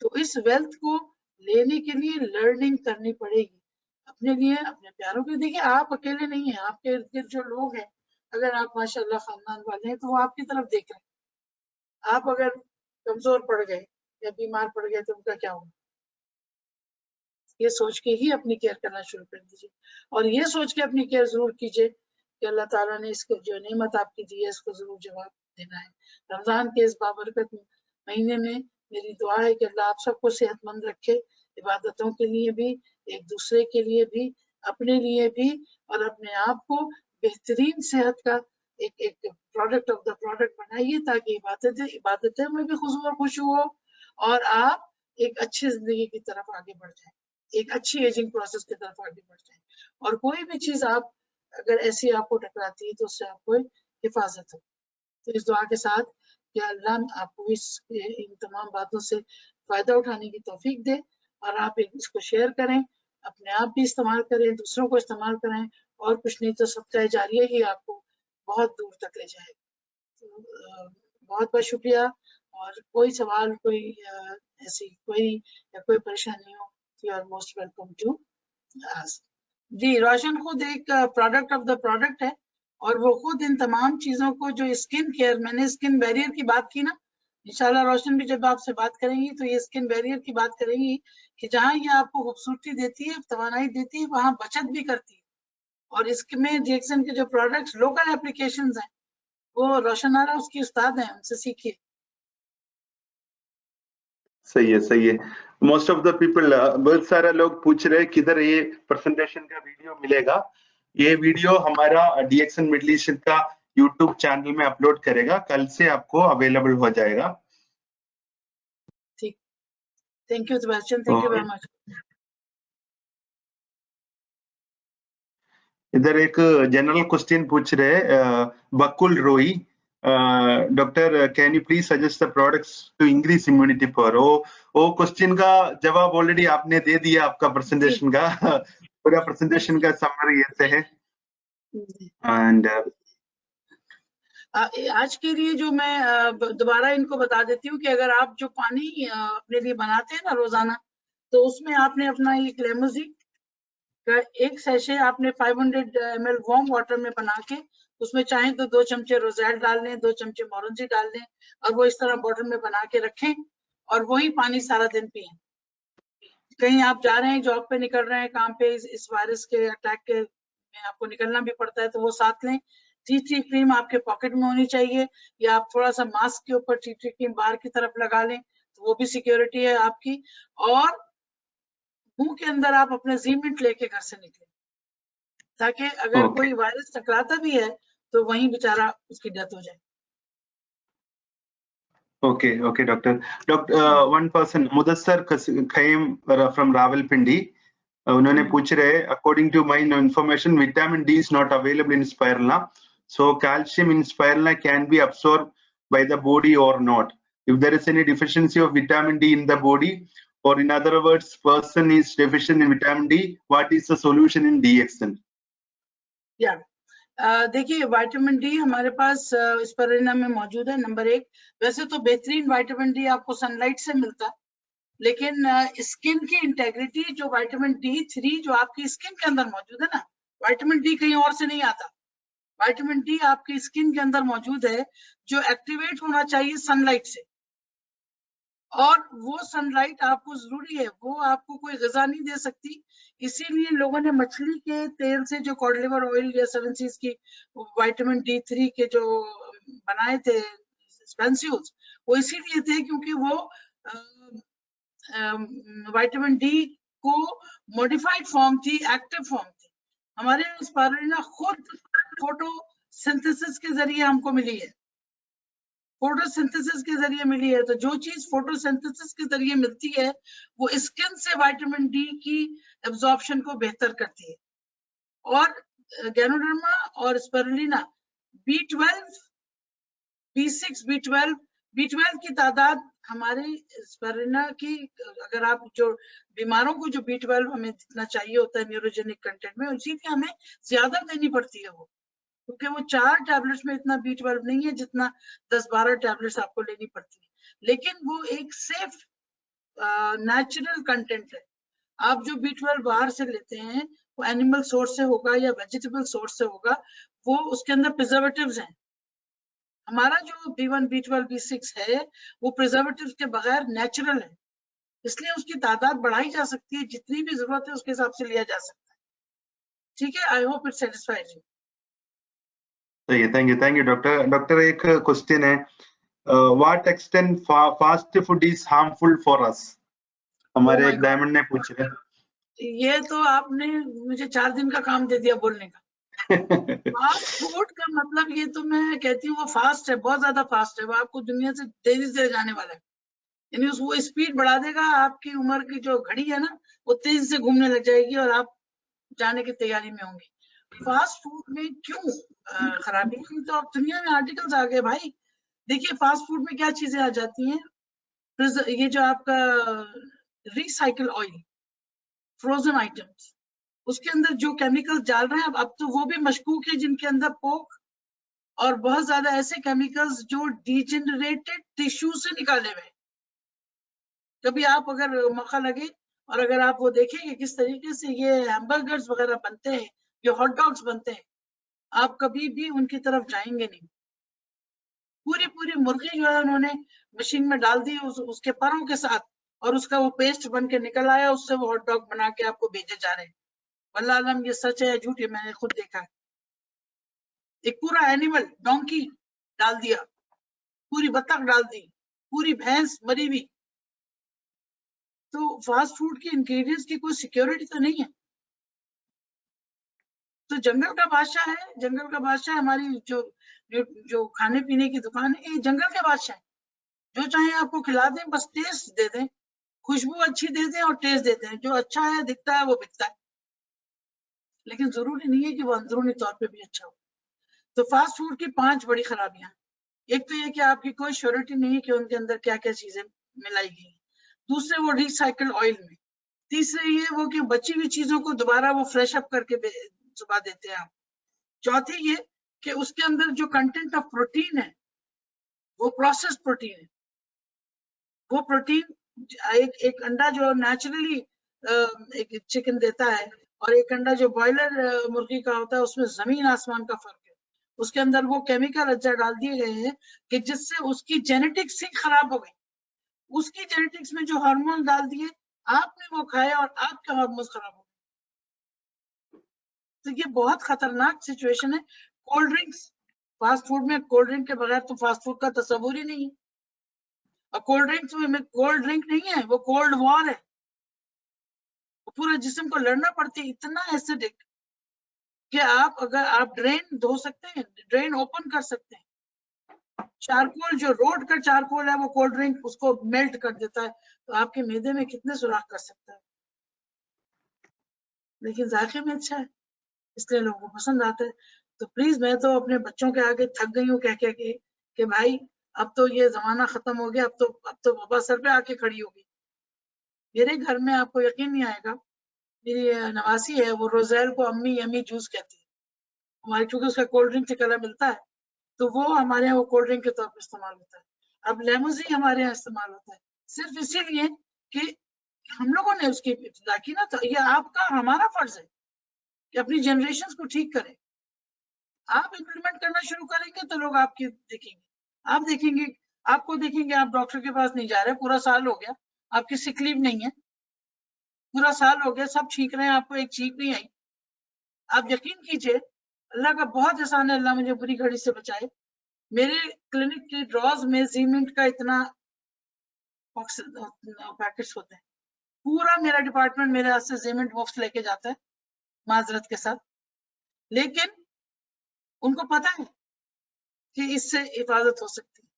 تو اس ویلتھ کو لینے کے لیے لرننگ کرنی پڑے گی, اپنے لیے, اپنے پیاروں کے لیے. دیکھیے آپ اکیلے نہیں ہیں, آپ کے ارد گرد جو لوگ ہیں, اگر آپ ماشاء اللہ خاندان والے ہیں تو وہ آپ کی طرف دیکھ رہے ہیں. آپ اگر کمزور پڑ گئے یا بیمار پڑ گئے تو ان کا کیا ہوگا؟ یہ سوچ کے ہی اپنی کیئر کرنا شروع کر دیجیے, اور یہ سوچ کے اپنی کیئر ضرور کیجیے کہ اللہ تعالیٰ نے اس کو جو نعمت آپ کی دی ہے اس کو ضرور جواب دینا ہے. رمضان کے اس بابرکت مہینے میں میری دعا ہے کہ اللہ آپ سب کو صحت مند رکھے, عبادتوں کے لیے بھی, ایک دوسرے کے لیے بھی, اپنے لیے بھی, اور اپنے آپ کو بہترین صحت کا ایک پروڈکٹ آف دا پروڈکٹ بنائیے, تاکہ عبادتیں میں بھی خضوع اور خشوع ہو, اور آپ ایک اچھی زندگی کی طرف آگے بڑھ جائیں, ایک اچھی ایجنگ پروسیس کی طرف آگے بڑھ جائیں. اور کوئی بھی چیز آپ اگر ایسی آپ کو ٹکراتی ہے تو اس سے آپ کو حفاظت ہو. تو اس دعا کے ساتھ کہ اللہ آپ کو ان تمام باتوں سے فائدہ اٹھانے کی توفیق دے, اور آپ اس کو شیئر کریں, اپنے آپ بھی استعمال کریں, دوسروں کو استعمال کریں, اور کچھ نہیں تو صدقہ جاریہ ہی آپ کو بہت دور تک لے جائے. بہت بہت شکریہ. اور کوئی سوال, کوئی ایسی کوئی پریشانی ہو, you are most welcome to ask. جی, روشن خود ایک پروڈکٹ آف دا پروڈکٹ ہے, اور وہ خود ان تمام چیزوں کو, جو اسکن کیئر, میں نے اسکن بیریئر کی بات کی نا, انشاءاللہ روشن بھی جب آپ سے بات کریں گی تو یہ اسکن بیریئر کی بات کریں گی کہ جہاں یہ آپ کو خوبصورتی دیتی ہے, توانائی دیتی ہے, وہاں بچت بھی کرتی ہے. اور اس میں ڈی ایکسن کے جو پروڈکٹس لوکل اپلیکیشنز ہیں, وہ روشن آرا اس کی استاد ہیں, ان سے سیکھیے. صحیح ہے, صحیح ہے. موسٹ آف دا پیپل, بہت سارے لوگ پوچھ رہے کدھر یہ پریزنٹیشن کا ویڈیو ملے گا. یہ ویڈیو ہمارا ڈی ایکسن مڈل ایسٹ کا یوٹیوب چینل میں اپلوڈ کرے گا, کل سے آپ کو اویلیبل ہو جائے گا. ٹھیک, thank you Sebastian, thank you very much. ادھر ایک جنرل کوسچن پوچھ رہے بکل روئی, doctor can you please suggest the products to increase immunity power. وہ کوسچن کا جواب آلریڈی آپ نے دے دیا, آپ کا پریزنٹیشن کا پورا پریزنٹیشن کا سمری ایسے ہے. اینڈ آج کے لیے جو میں دوبارہ ان کو بتا دیتی ہوں کہ اگر آپ جو پانی اپنے لیے بناتے ہیں نا روزانہ, تو اس میں آپ نے اپنا ایک لیموزی کا ایک سیشے آپ نے 500 ml وارم واٹر میں بنا کے, اس میں چاہیں تو 2 چمچے روزیل ڈال لیں, 2 چمچے مورنجی ڈال دیں, اور وہ اس طرح باٹل میں بنا کے رکھیں, اور وہی پانی سارا دن پئیں. کہیں آپ جا رہے ہیں, جاب پہ نکل رہے ہیں, کام پہ, اس وائرس کے اٹیک کے میں آپ کو نکلنا بھی پڑتا ہے, تو وہ ساتھ لیں. ٹی ٹری کریم آپ کے پاکٹ میں ہونی چاہیے, یا آپ تھوڑا سا ماسک کے اوپر ٹی ٹری کریم باہر کی طرف لگا لیں, تو وہ بھی سیکیورٹی ہے آپ کی. اور منہ کے اندر آپ اپنے زیمنٹ لے کے گھر سے نکلیں, تاکہ اگر کوئی وائرس ٹکراتا بھی ہے تو وہیں بیچارہ اس کی ڈیتھ ہو جائے. Okay doctor. One person Mudassar خیم فرام راول پنڈی, انہوں نے پوچھ رہے according to my information vitamin D is not available in spirulina, so calcium in spirulina can be absorbed by the body or not. If there is any deficiency of vitamin D in the body, or in other words person is deficient in vitamin D, what is the solution in DXN? دیکھیے, vitamin D ہمارے پاس اسپرلینا میں موجود ہے. Number 1, ویسے تو بہترین vitamin D آپ کو سن لائٹ سے ملتا ہے, لیکن اسکن کی انٹیگریٹی جو وائٹامن D3 جو آپ کی اسکن کے اندر موجود ہے نا, وائٹامن ڈی کہیں اور سے نہیں آتا. وائٹامن ڈی آپ کی اسکن کے اندر موجود ہے, جو ایکٹیویٹ ہونا چاہیے سن لائٹ سے, اور وہ سن لائٹ آپ کو ضروری ہے, وہ آپ کو کوئی غذا نہیں دے سکتی. اسی لیے لوگوں نے مچھلی کے تیل سے جو کاڈ لیور آئل یا 7 سیز کی وائٹامن D3 کے جو بنائے تھے اسپینسیولز, وہ اسی لیے تھے کیونکہ وہ وائٹامن ڈی کو موڈیفائڈ فارم تھی, ایکٹیو فارم تھی. ہمارے یہاں اسپائرلینا خود فوٹو سنتھسس کے ذریعے ہم کو ملی ہے. फोटोसिंथेसिस के जरिए मिली है। तो जो चीज फोटोसिंथेसिस के जरिए मिलती है वो स्किन से विटामिन डी की एब्जॉर्प्शन को बेहतर करती है। और गैनोडर्मा और स्पिरुलिना B12, B6, B12 की तादाद हमारे स्पिरुलिना की, अगर आप जो बीमारों को जो B12 हमें जितना चाहिए होता है न्यूरोजेनिक कंटेंट में, उसी की हमें ज्यादा देनी पड़ती है वो, क्योंकि वो 4 टैबलेट्स में इतना B12 नहीं है जितना 10-12 टैबलेट्स आपको लेनी पड़ती है। लेकिन वो एक सेफ नेचुरल कंटेंट है। आप जो B12 बाहर से लेते हैं वो एनिमल सोर्स से होगा या वेजिटेबल सोर्स से होगा, वो उसके अंदर प्रिजर्वेटिव्स हैं। हमारा जो B1, B12, B6 है वो प्रिजर्वेटिव्स के बगैर नेचुरल है, इसलिए उसकी तादाद बढ़ाई जा सकती है, जितनी भी जरूरत है उसके हिसाब से लिया जा सकता है। ठीक है, I hope it satisfies you. सही है, थैंक यू डॉक्टर। डॉक्टर एक क्वेश्चन है, what extent fast food is harmful for us? हमारे एक डायमंड ने पूछ रहे। ये तो आपने मुझे 4 दिन का काम दे दिया बोलने का। फास्ट फूड का मतलब, ये तो मैं कहती हूँ वो फास्ट है, बहुत ज्यादा फास्ट है, वो आपको दुनिया से तेजी से जाने वाला है, यानी वो स्पीड बढ़ा देगा, आपकी उम्र की जो घड़ी है ना वो तेजी से घूमने लग जाएगी और आप जाने की तैयारी में होंगे। फास्ट फूड में क्यों खराबी है? तो अब दुनिया में आर्टिकल्स आ गए भाई। देखिए फास्ट फूड में क्या चीजें आ जाती हैं, ये जो आपका रिसाइकल ऑयल, फ्रोजन आइटम्स, उसके अंदर जो केमिकल्स डाल रहे हैं अब तो वो भी मशकूक है, जिनके अंदर पोक और बहुत ज्यादा ऐसे केमिकल्स जो डिजेनरेटेड टिश्यू से निकाले हुए। कभी आप अगर मौका लगे और अगर आप वो देखेंगे किस तरीके से ये हैमबर्गर्स वगैरह बनते हैं, ये हॉट डॉग्स बनते हैं, आप कभी भी उनकी तरफ जाएंगे नहीं। पूरी मुर्गी जो है उन्होंने मशीन में डाल दी उसके परों के साथ, और उसका वो पेस्ट बन के निकल आया, उससे वो हॉट डॉग बना के आपको भेजे जा रहे हैं। वल्लाह आलम ये सच है या झूठ है, मैंने खुद देखा है। एक पूरा एनिमल डोंकी डाल दिया, पूरी बत्तख डाल दी, पूरी भैंस मरी हुई। तो फास्ट फूड की इंग्रेडिएंट्स की कोई सिक्योरिटी तो नहीं है। तो जंगल का बादशाह है, जंगल का बादशाह हमारी जो खाने पीने की दुकान है, ये जंगल के बादशाह है। जो चाहे आपको खिला दें, बस टेस्ट दे दें, खुशबू अच्छी दे दें और टेस्ट देते हैं, जो अच्छा है दिखता है वो बिकता है, लेकिन जरूरी नहीं है कि वो अंदरूनी तौर पे भी अच्छा हो। तो फास्ट फूड की 5 बड़ी खराबियां, एक तो ये कि आपकी कोई श्योरिटी नहीं है कि उनके अंदर क्या क्या चीजें मिलाई गई। दूसरे वो रिसाइकल ऑयल में। तीसरे ये वो कि बची हुई चीजों को दोबारा वो फ्रेश अप करके चुबा देते हैं आप। चौथी ये कि उसके अंदर जो कंटेंट ऑफ प्रोटीन है वो प्रोसेस प्रोटीन है। वो प्रोटीन एक अंडा जो नेचुरली एक चिकन देता है और एक अंडा जो बॉयलर मुर्गी का होता है, उसमें जमीन आसमान का फर्क है। उसके अंदर वो केमिकल अज्जा डाल दिए गए हैं कि जिससे उसकी जेनेटिक्स ही खराब हो गई। उसकी जेनेटिक्स में जो हार्मोन डाल दिए, आपने वो खाया और आपके हार्मोन खराब हो गए। तो ये बहुत खतरनाक सिचुएशन है। कोल्ड ड्रिंक्स, फास्ट फूड में कोल्ड ड्रिंक के बगैर तो फास्ट फूड का तस्वुर ही नहीं है। और कोल्ड ड्रिंक्स में कोल्ड ड्रिंक नहीं है, वो कोल्ड वॉर है। पूरा जिस्म को लड़ना पड़ती है, इतना एसिडिक कि अगर आप ड्रेन धो सकते हैं, ड्रेन ओपन कर सकते हैं। चारकोल, जो रोड का चारकोल है, वो कोल्ड ड्रिंक उसको मेल्ट कर देता है, तो आपके मैदे में कितने सुराख कर सकता है। लेकिन जायके में अच्छा है, इसलिए लोगों को पसंद आता है। तो प्लीज, मैं तो अपने बच्चों के आगे थक गई हूँ कह के कि भाई अब तो ये जमाना खत्म हो गया, अब तो बाबा सर पे आके खड़ी होगी। मेरे घर में आपको यकीन नहीं आएगा, मेरी नवासी है, वो रोजेल को अम्मी यम्मी जूस कहती है हमारी, क्योंकि उसका कोल्ड ड्रिंक से कलर मिलता है, तो वो हमारे यहाँ वो कोल्ड ड्रिंक के तौर पर इस्तेमाल होता है। अब लेमोजी हमारे यहाँ इस्तेमाल होता है सिर्फ इसीलिए कि हम लोगों ने उसकी इब्तिदा की ना। तो ये आपका हमारा फर्ज है कि अपनी जनरेशन को ठीक करें। आप इम्प्लीमेंट करना शुरू करेंगे तो लोग आपकी देखेंगे, आप देखेंगे, आपको देखेंगे। आप डॉक्टर के पास नहीं जा रहे, पूरा साल हो गया, आपकी सिक लीव नहीं है, पूरा साल हो गया, सब छींक रहे हैं, आपको एक छींक नहीं आई। आप यकीन कीजिए, अल्लाह का बहुत एहसान है, अल्लाह मुझे बुरी घड़ी से बचाए। मेरे क्लिनिक की ड्रॉज में जीमेंट का इतना पैकेट्स होते हैं, पूरा मेरा डिपार्टमेंट मेरे हाथ से जीमेंट मुफ्त लेके जाता है माजरत के साथ, लेकिन उनको पता है कि इससे हिफाजत हो सकती है।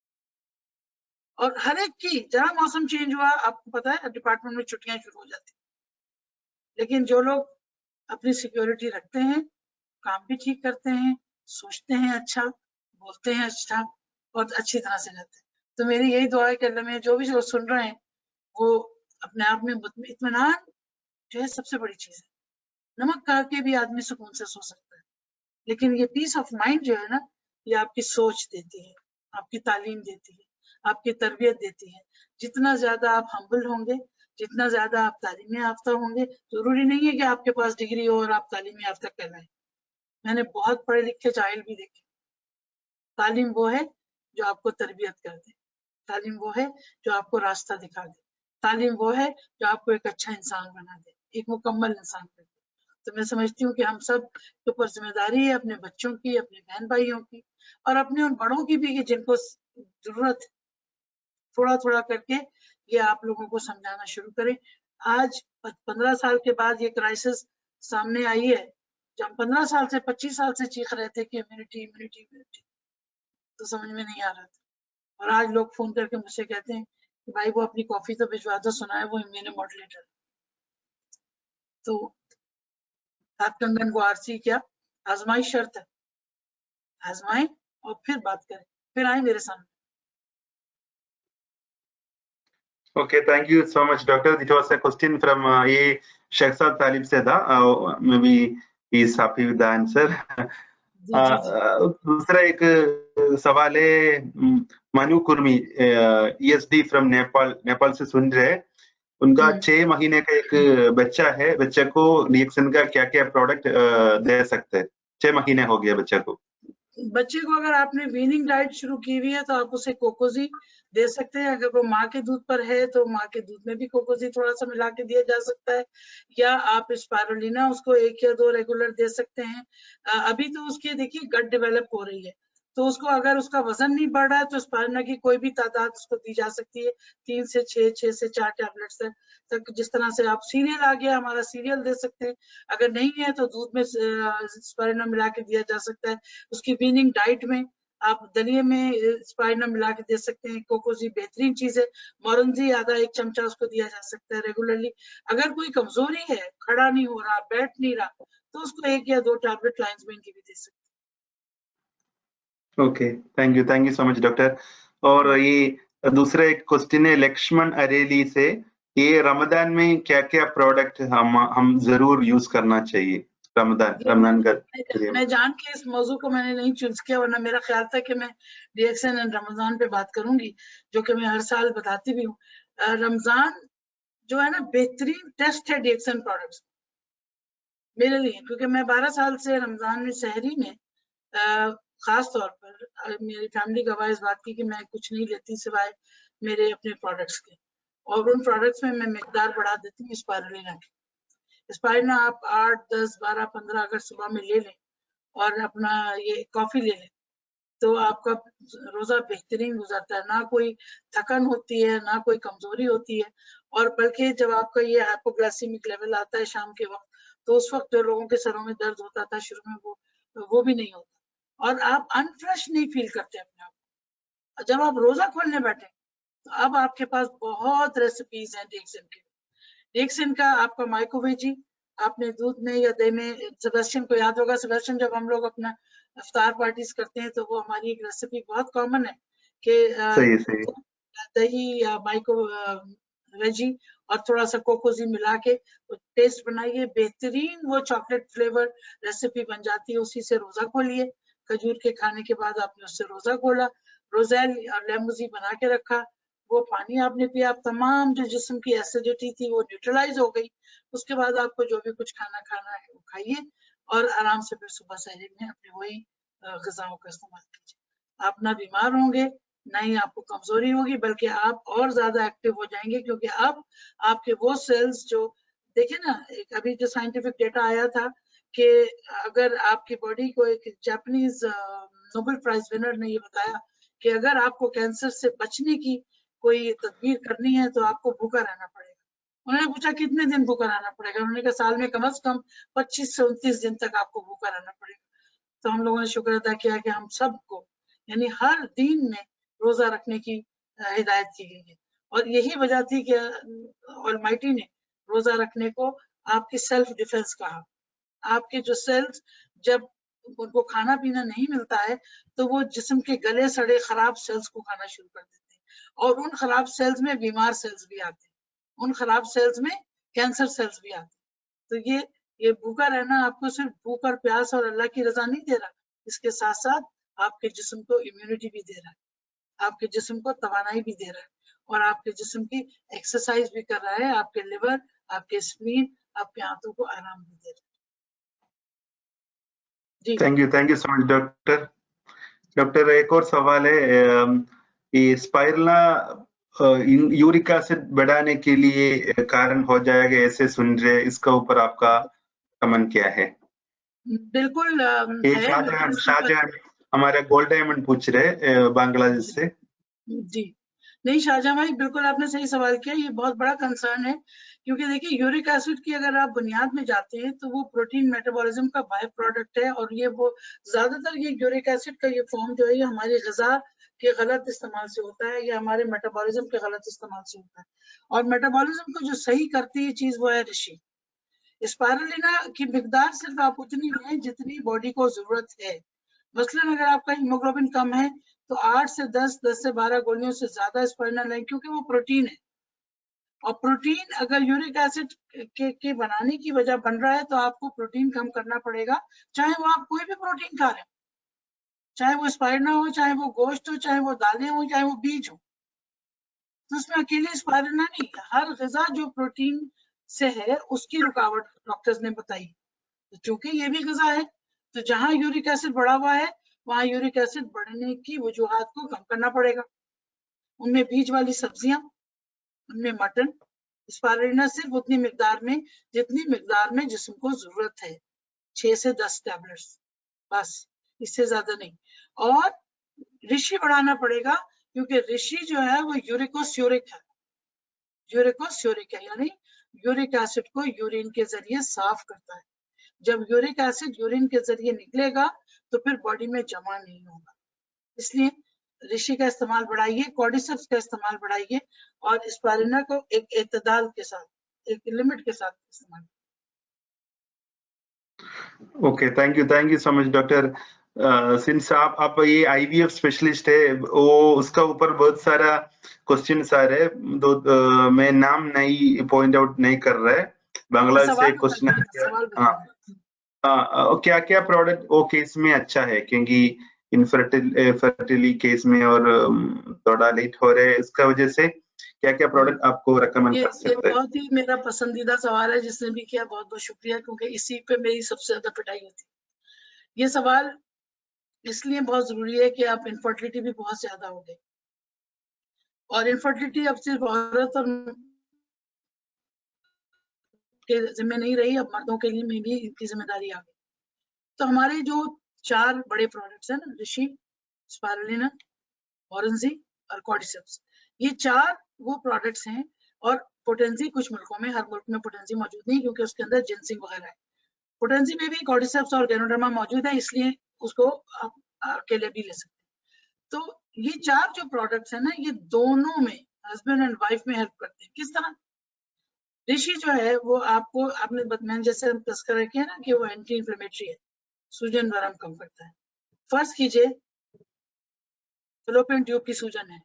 اور ہر ایک کی جہاں موسم چینج ہوا آپ کو پتا ہے ڈپارٹمنٹ میں چھٹیاں شروع ہو جاتی. لیکن جو لوگ اپنی سیکیورٹی رکھتے ہیں، کام بھی ٹھیک کرتے ہیں، سوچتے ہیں اچھا، بولتے ہیں اچھا، بہت اچھی طرح سے رہتے ہیں. تو میری یہی دعا ہے کہ اللہ میں جو بھی لوگ سن رہے ہیں وہ اپنے آپ میں اطمینان جو ہے سب سے بڑی چیز ہے. نمک کھا کے بھی آدمی سکون سے سو سکتا ہے، لیکن یہ پیس آف مائنڈ جو ہے نا، یہ آپ کی سوچ دیتی ہے، آپ کی تعلیم دیتی ہے، آپ کی تربیت دیتی ہے. جتنا زیادہ آپ ہمبل ہوں گے، جتنا زیادہ آپ تعلیم یافتہ ہوں گے، ضروری نہیں ہے کہ آپ کے پاس ڈگری ہو اور آپ تعلیم یافتہ کہلائیں. میں نے بہت پڑھے لکھے جاہل بھی دیکھے. تعلیم وہ ہے جو آپ کو تربیت کر دے، تعلیم وہ ہے جو آپ کو راستہ دکھا دے، تعلیم وہ ہے جو آپ کو ایک اچھا انسان بنا دے، ایک مکمل انسان کر دے. تو میں سمجھتی ہوں کہ ہم سب کے اوپر ذمہ داری ہے اپنے بچوں کی، اپنے بہن بھائیوں کی، اور اپنے ان بڑوں کی بھی کہ جن کو ضرورت ہے. تھوڑا تھوڑا کر کے یہ آپ لوگوں کو سمجھانا شروع کریں. آج 15 سال کے بعد یہ کرائسس سامنے آئی ہے. جب ہم 15 سال سے 25 سال سے چیخ رہے تھے کہ امیونٹی امیونٹی امیونٹی، تو سمجھ میں نہیں آ رہا تھا. اور آج لوگ فون کر کے مجھ سے کہتے ہیں کہ بھائی وہ اپنی کافی تو بھجوا دو، سنا ہے وہ امیون ماڈولیٹر. تو آپ کنگن کو آرسی کیا آزمائی شرط ہے، آزمائیں اور پھر بات کریں، پھر آئیں میرے سامنے. Okay, thank you so much, Doctor. It was a question from A. Shahzad Talib Seda. Maybe he is happy with the answer. جی جی جی. दूसरा एक सवाल है मनु कुर्मी ESD फ्रॉम नेपाल से सुन रहे हैं. उनका 6 महीने का एक बच्चा है. बच्चे को रिएक्शन का क्या क्या प्रोडक्ट दे सकते हैं? 6 महीने हो गया बच्चे को. बच्चे को अगर आपने वीनिंग डाइट शुरू की हुई है तो आप उसे कोकोजी दे सकते हैं. अगर वो माँ के दूध पर है तो माँ के दूध में भी कोकोजी थोड़ा सा मिला के दिया जा सकता है, या आप स्पायरुलिना उसको 1 या 2 रेगुलर दे सकते हैं. अभी तो उसकी देखिए गट डेवलप हो रही है, तो उसको अगर उसका वजन नहीं बढ़ रहा है तो स्पायरुलिना की कोई भी तादाद उसको दी जा सकती है, 3 से 6, 6 से 4 टैबलेट्स तक. जिस तरह से आप सीरियल आ गया हमारा सीरियल दे सकते हैं, अगर नहीं है तो दूध में स्पायरुलिना मिला के दिया जा सकता है. उसकी वीनिंग डाइट में आप दलिए में स्पायरुलिना मिला के दे सकते हैं. कोकोजी बेहतरीन चीज है. मोरंजी आधा 1 चमचा उसको दिया जा सकता है रेगुलरली. अगर कोई कमजोरी है, खड़ा नहीं हो रहा, बैठ नहीं रहा, तो उसको 1 या 2 टैबलेट लाइंसमैन की भी दे सकते हैं. Okay, thank you so much doctor. और ये दूसरा एक क्वेश्चन है लक्ष्मण अरेली से. ये रमजान में क्या क्या प्रोडक्ट हम जरूर यूज करना चाहिए रमजान का? मैं जान के इस मौजू को मैंने नहीं चूज किया, वरना मेरा ख्याल था कि मैं रिएक्शन एंड रमजान पे बात करूंगी, जो कि मैं हर साल बताती भी हूँ. रमजान जो है ना बेहतरीन टेस्ट है रिएक्शन प्रोडक्ट्स मेरे लिए, क्योंकि मैं 12 साल से रमजान में सहरी में खास तौर पर मेरी फैमिली गवाह इस बात की कि मैं कुछ नहीं लेती सिवाय मेरे अपने प्रोडक्ट्स के, और उन प्रोडक्ट्स में मैं मिकदार बढ़ा देती हूँ स्पायरुलिना की. स्पायरुलिना आप 8, 10, 12, 15 अगर सुबह में ले लें और अपना ये कॉफी ले लें तो आपका रोजा बेहतरीन गुजरता है. ना कोई थकन होती है, ना कोई कमजोरी होती है, और बल्कि जब आपका ये हाइपोग्लाइसेमिक लेवल आता है शाम के वक्त, तो उस वक्त जो लोगों के सरों में दर्द होता था शुरू में वो भी नहीं होता, और आप अनफ्रेश नहीं फील करते अपने आप. जब आप रोजा खोलने बैठे तो अब आपके पास बहुत रेसिपीज हैं डेक्सन की. डेक्सन का आपका माइक्रोवेजी आपने दूध में या दही में, सेबेस्टियन को याद होगा, सेबेस्टियन जब हम लोग अपना इफ्तार पार्टीज करते हैं तो वो हमारी एक रेसिपी बहुत कॉमन है कि दही या माइक्रोवेजी और थोड़ा सा कोकोजी मिला के पेस्ट बनाइए, बेहतरीन वो चॉकलेट फ्लेवर रेसिपी बन जाती है. उसी से रोजा खोलिए. खजूर के खाने के बाद आपने उससे रोजा खोला, रोजेल और लेमूजी बना के रखा, वो पानी आपने पिया, आप तमाम जो जिस्म की एसिडिटी थी वो न्यूट्रलाइज हो गई. उसके बाद आपको जो भी कुछ खाना है वो खाइए, और आराम से फिर सुबह सहरी में अपने वही ग़िज़ाओं का इस्तेमाल कीजिए. आप ना बीमार होंगे, ना ही आपको कमजोरी होगी, बल्कि आप और ज्यादा एक्टिव हो जाएंगे, क्योंकि अब आपके वो सेल्स जो देखे ना, एक अभी जो साइंटिफिक डेटा आया था कि अगर आपकी बॉडी को, एक जापानीज नोबेल प्राइज विनर ने ये बताया कि अगर आपको कैंसर से बचने की कोई तदबीर करनी है तो आपको भूखा रहना पड़ेगा. उन्होंने पूछा कितने दिन भूखा रहना पड़ेगा, उन्होंने कहा साल में कम से कम 25 से 29 दिन तक आपको भूखा रहना पड़ेगा. तो हम लोगों ने शुक्र अदा किया कि हम सबको यानी हर दिन में रोजा रखने की ہدایت کی گئی ہے. اور یہی وجہ تھی کہ آلمائٹی نے روزہ رکھنے کو آپ کی سیلف ڈیفense کہا. آپ کے جو سیلز جب ان کو کھانا پینا نہیں ملتا ہے تو وہ جسم کے گلے سڑے خراب سیلز کو کھانا شروع کر دیتے ہیں, اور ان خراب سیلز میں بیمار سیلز بھی آتے ہیں, ان خراب سیلز میں کینسر سیلز بھی آتے ہیں. تو یہ بھوکا رہنا آپ کو صرف بھوک اور پیاس اور اللہ کی رضا نہیں دے رہا, اس کے ساتھ ساتھ آپ کے جسم کو امیونٹی بھی دے رہا ہے, آپ کے جسم کو توانائی بھی دے رہا ہے, اور آپ کے جسم کی ایکسرسائز بھی کر رہا ہے, آپ کے لیور, آپ کے اسپلین, آپ کے آنتوں کو آرام بھی دے رہا ہے. جی thank you so much doctor. Doctor ایک اور سوال ہے, یہ اسپائرلا یورک ایسڈ بڑھانے کے لیے کارن ہو جائے گا ایسے سن رہے, اس کا اوپر آپ کا کمنٹ کیا ہے؟ بالکل یہ شاہجہاں ہمارا گولڈ ڈائمنڈ پوچھ رہے بنگلہ دیش سے. جی نہیں شاہجہاں بھائی, بالکل آپ نے صحیح سوال کیا, یہ بہت بڑا کنسرن ہے, کیونکہ دیکھیے یورک ایسڈ کی اگر آپ بنیاد میں جاتے ہیں تو وہ پروٹین میٹابولزم کا بائی پروڈکٹ ہے, اور یہ وہ زیادہ تر یہ یورک ایسڈ کا یہ فارم جو ہے یہ ہماری غذا کے غلط استعمال سے ہوتا ہے, یا ہمارے میٹابولزم کے غلط استعمال سے ہوتا ہے, اور میٹابولزم کو جو صحیح کرتی ہے چیز وہ ہے رشی. اسپائرلینا کی مقدار صرف آپ اتنی لیں جتنی باڈی کو ضرورت ہے. مثلاً اگر آپ کا ہیموگلوبن کم ہے تو 8 سے 10 سے 12 گولیوں سے زیادہ اسپائرلینا لیں, کیونکہ وہ پروٹین ہے, اور پروٹین اگر یورک ایسڈ کے بنانے کی وجہ بن رہا ہے تو آپ کو پروٹین کم کرنا پڑے گا, چاہے وہ آپ کوئی بھی پروٹین کھا رہے ہیں, چاہے وہ اسپائرلینا ہو, چاہے وہ گوشت ہو, چاہے وہ دالیں ہو, چاہے وہ بیج ہو. تو اس میں اکیلے اسپائرلینا نہیں, ہر غذا جو پروٹین سے ہے اس کی رکاوٹ ڈاکٹرز نے بتائی. چونکہ یہ بھی غذا ہے تو جہاں یورک ایسڈ بڑھا ہوا ہے وہاں یورک ایسڈ بڑھنے کی وجوہات کو کم کرنا پڑے گا. ان میں بیج والی سبزیاں, ان میں مٹن, اسپائرلینا صرف اتنی مقدار میں جتنی مقدار میں جسم کو ضرورت ہے, 6 سے 10 ٹیبلٹس بس, اس سے زیادہ نہیں. اور رشی بڑھانا پڑے گا, کیونکہ رشی جو ہے وہ یوریکوسیورک ہے, یوریکوسیورک ہے یعنی یورک ایسڈ کو یورین کے ذریعے صاف کرتا ہے. جب یورک ایسڈ یورین کے ذریعے نکلے گا تو پھر باڈی میں جمع نہیں ہوگا, اس لیے رشی کا استعمال بڑھائیے, کارڈیسپس کا استعمال بڑھائیے, اور اسپائرلینا کو ایک اعتدال کے ساتھ, ایک لمٹ کے ساتھ استعمال. Okay, thank you so much doctor. Since آپ یہ آئی وی ایف اسپیشلسٹ ہے, وہ اس کا اوپر بہت سارا کوشچنس آ رہے, میں نام نہیں پوائنٹ آؤٹ نہیں کر رہے, بنگلہ سے کوشچن. کیا کیا پروڈکٹ وہ کیس میں اچھا ہے, کیونکہ انفرٹیلی کیس میں اور تھوڑا لیٹ ہو رہے, اس کا وجہ سے کیا کیا پروڈکٹ آپ کو ریکمینڈ کر سکتے ہیں؟ یہ بہت ہی میرا پسندیدہ سوال ہے, جس نے بھی کیا بہت بہت شکریہ, کیونکہ اسی پہ میری سب سے زیادہ پٹائی ہوتی. یہ سوال اس لیے بہت ضروری ہے کہ آپ انفرٹیلٹی بھی بہت زیادہ ہو گئی, اور انفرٹیلٹی اب صرف عورت اور کے ذمہ نہیں رہی, اب مردوں کے لیے بھی ان کی ذمہ داری آ گئی. تو ہمارے جو 4 بڑے پروڈکٹس ہیں نا, رشی, اسپائرلینا, اورنزی اور کارڈیسپس, یہ 4 وہ پروڈکٹس ہیں. اور پوٹینسی کچھ ملکوں میں, ہر ملک میں پوٹینسی موجود نہیں کیونکہ اس کے اندر جنسنگ وغیرہ ہے. پوٹینسی میں بھی کارڈیسپس اور گینوڈرما موجود ہے, اس لیے اس کو آپ اکیلے بھی لے سکتے ہیں. تو یہ 4 جو پروڈکٹس ہیں نا, یہ دونوں میں ہسبینڈ اینڈ وائف میں ہیلپ کرتے ہیں. کس طرح؟ رشی جو ہے وہ آپ کو, آپ نے میں جیسے تذکرہ کیا نا کہ وہ اینٹی انفلیمیٹری ہے, سوجن ورم کم کرتا ہے. فرض کیجئے فلوپین ٹیوب کی سوجن ہے,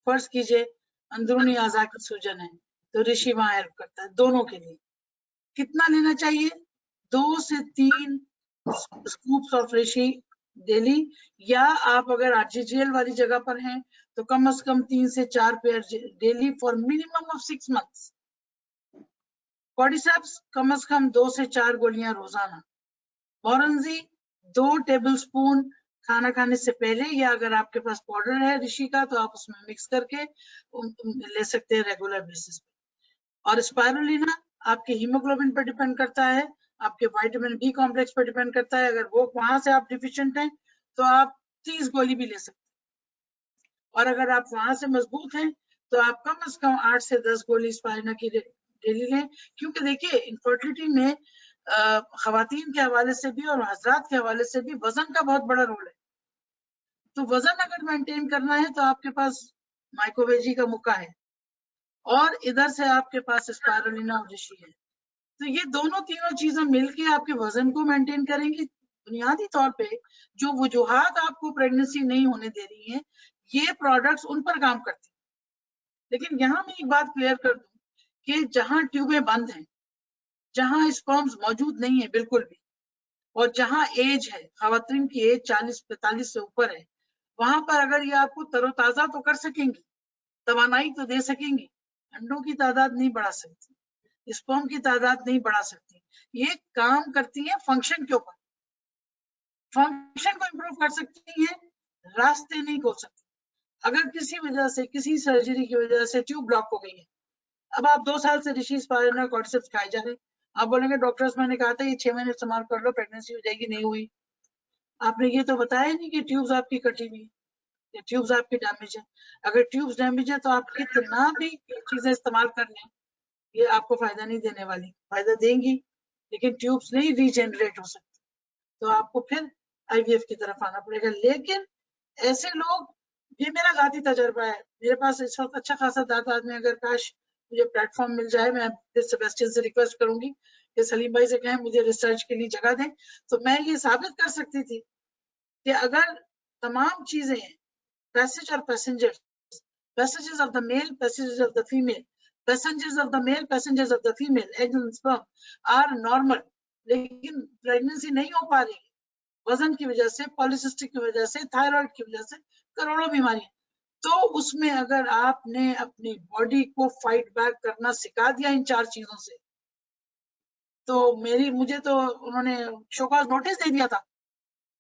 فرض کیجئے اندرونی اعضاء کی سوجن ہے, تو رشی وہاں ہیلپ کرتا ہے دونوں کے لیے. کتنا لینا چاہیے؟ 2 سے 3 اسکوپس آف رشی ڈیلی, یا آپ اگر RGGL والی جگہ پر ہیں تو کم از کم 3 سے 4 per daily for minimum of 6 months. Cordyceps کم از کم 2 سے 4 گولیاں روزانہ. اورنزی 2 ٹیبل سپون کھانا کھانے سے پہلے, یا اگر آپ کے پاس پاؤڈر ہے رشی کا تو آپ اس میں مکس کر کے لے سکتے ہیں ریگولر بیسس پہ. اور اسپائرلینا آپ کے ہیموگلوبن پر ڈیپینڈ کرتا ہے, آپ کے وائٹامن بی کمپلیکس پر ڈیپینڈ کرتا ہے. اگر وہ وہاں سے آپ ڈیفیشینٹ ہیں تو آپ 30 گولی بھی لے سکتے ہیں, اور اگر آپ وہاں سے مضبوط ہیں تو آپ کم از کم 8 سے 10 گولی اسپائرلینا کی ڈیلی لیں. کیونکہ دیکھیے انفرٹیلٹی میں خواتین کے حوالے سے بھی اور حضرات کے حوالے سے بھی وزن کا بہت بڑا رول ہے. تو वजन अगर मेंटेन करना है तो आपके पास माइकोवेजी का मुक्का है और इधर से आपके पास स्पाइरुलिना ओरिशी है। तो ये दोनों तीनों चीजें मिलके आपके वजन को मेंटेन करेंगी। बुनियादी तौर पे जो वजूहात आपको प्रेगनेंसी नहीं होने दे रही है, ये प्रोडक्ट्स उन पर काम करती हैं। लेकिन यहाँ मैं एक बात क्लियर कर दूं कि जहां ट्यूबें बंद हैं, जहां स्पर्म्स मौजूद नहीं है बिल्कुल भी, और जहां एज है, खवातीन की एज 40-45 से ऊपर है, वहां पर अगर ये आपको तरोताजा तो कर सकेंगी, तवानाई तो दे सकेंगी, अंडों की तादाद नहीं बढ़ा सकती, स्पर्म की तादाद नहीं बढ़ा सकती। ये काम करती है फंक्शन के ऊपर, फंक्शन को इंप्रूव कर सकती है, रास्ते नहीं खोल सकती। अगर किसी वजह से, किसी सर्जरी की वजह से ट्यूब ब्लॉक हो गई है, अब आप 2 साल से ऋषि स्पाइरुलिना कॉर्डिसेप्स खाए जा रहे हैं, आप बोलेंगे डॉक्टर्स मैंने कहा था ये 6 महीने इस्तेमाल कर लो, प्रेगनेंसी हो जाएगी, नहीं हुई। आपने ये तो बताया नहीं कि ट्यूब्स आपकी कटी हुई है, ट्यूब्स आपकी डैमेज है। अगर ट्यूब्स डैमेज है तो आप कितना भी चीजें इस्तेमाल कर लें, ये आपको फायदा नहीं देने वाली। फायदा देंगी लेकिन ट्यूब्स नहीं रीजनरेट हो सकती, तो आपको फिर आईवीएफ की तरफ आना पड़ेगा। लेकिन ऐसे लोग, ये मेरा जाती तजर्बा है, मेरे पास इस वक्त अच्छा खासा दांत में, अगर काश मुझे प्लेटफॉर्म मिल जाए, मैं फिर सेबेस्टियन से रिक्वेस्ट करूंगी कि सलीम भाई से कहें मुझे रिसर्च के लिए जगह दें, तो मैं ये साबित कर सकती थी कि अगर तमाम चीजें, पैसेज और passengers, passages of the male, passages of the female, passengers of the male, passengers of the female, eggs and sperm are normal, लेकिन प्रेगनेंसी नहीं हो पा रही, वजन की वजह से, पॉलिसिस्टिक की वजह से, थायराइड की वजह से, करोड़ों बीमारियां, तो उसमें अगर आपने अपनी बॉडी को फाइट बैक करना सिखा दिया इन 4 चीजों से, तो मुझे तो उन्होंने शोकॉज नोटिस दे दिया था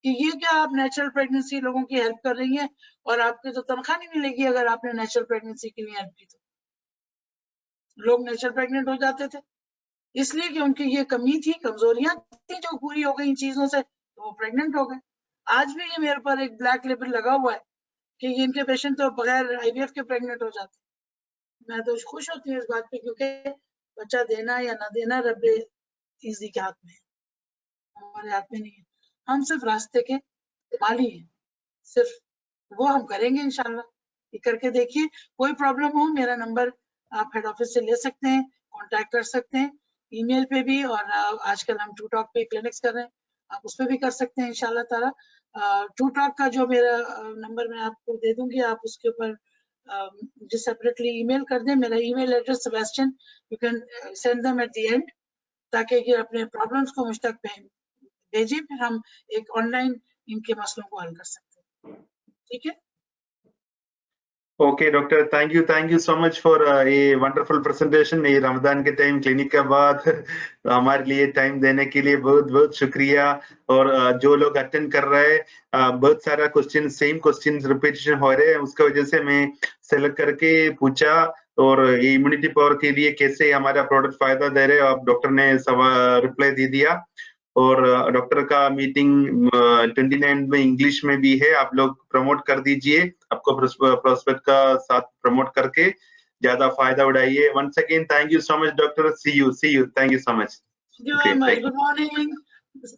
कि ये क्या आप नेचुरल प्रेगनेंसी लोगों की हेल्प कर रही हैं और आपकी तो तनख्वाह नहीं मिलेगी अगर आपने नेचुरल प्रेगनेंसी के लिए हेल्प की। तो लोग नेचुरल प्रेग्नेंट हो जाते थे इसलिए कि उनकी ये कमी थी, कमजोरियां थी जो पूरी हो गई इन चीजों से, तो वो प्रेग्नेंट हो गए। आज भी ये मेरे पर एक ब्लैक लेबल लगा हुआ है कि इनके पेशेंट तो बगैर आईवीएफ के प्रेग्नेंट हो जाते। मैं तो खुश होती हूँ इस बात पे, क्योंकि बच्चा देना या ना देना रब्बे इज़ी के हाथ में है, हमारे हाथ में नहीं है। हम सिर्फ रास्ते के माली हैं, सिर्फ वो हम करेंगे इंशाल्लाह। ये करके देखिए, कोई प्रॉब्लम हो मेरा नंबर आप हेड ऑफिस से ले सकते हैं, कांटेक्ट कर सकते हैं, ईमेल पे भी, और आजकल हम टू टॉक पे क्लिनिक्स कर रहे हैं, आप उस पे भी कर सकते हैं इंशाल्लाह ताला। टू टॉक का जो मेरा नंबर मैं आपको दे दूंगी, आप उसके ऊपर मुझे सेपरेटली ईमेल कर दें। मेरा email address Sebastian, you can send them at the end, ताकि ये अपने प्रॉब्लम्स को मुझ तक भेजें, फिर हम एक ऑनलाइन इनके मसलों को हल कर सकते हैं। ठीक है? Okay doctor, thank you so much for ये वंडरफुल प्रेजेंटेशन। ये रमजान के टाइम क्लिनिक के बाद हमारे लिए टाइम देने के लिए बहुत बहुत शुक्रिया। और जो लोग अटेंड कर रहे हैं, बहुत सारा क्वेश्चन, सेम क्वेश्चन रिपीटेशन हो रहे हैं, उसका वजह से मैं सेलेक्ट करके पूछा। और ये इम्यूनिटी पावर के लिए कैसे हमारा प्रोडक्ट फायदा दे रहे हैं, अब डॉक्टर ने रिप्लाई दे दिया। और डॉक्टर का मीटिंग 29 में इंग्लिश में भी है, आप लोग प्रमोट कर दीजिए, आपको प्रोस्पेक्ट का साथ प्रमोट करके ज्यादा फायदा उठाइए। Once again thank you so much doctor, see you, thank you so much. Good morning,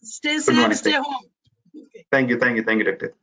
stay safe, stay home. Thank you doctor.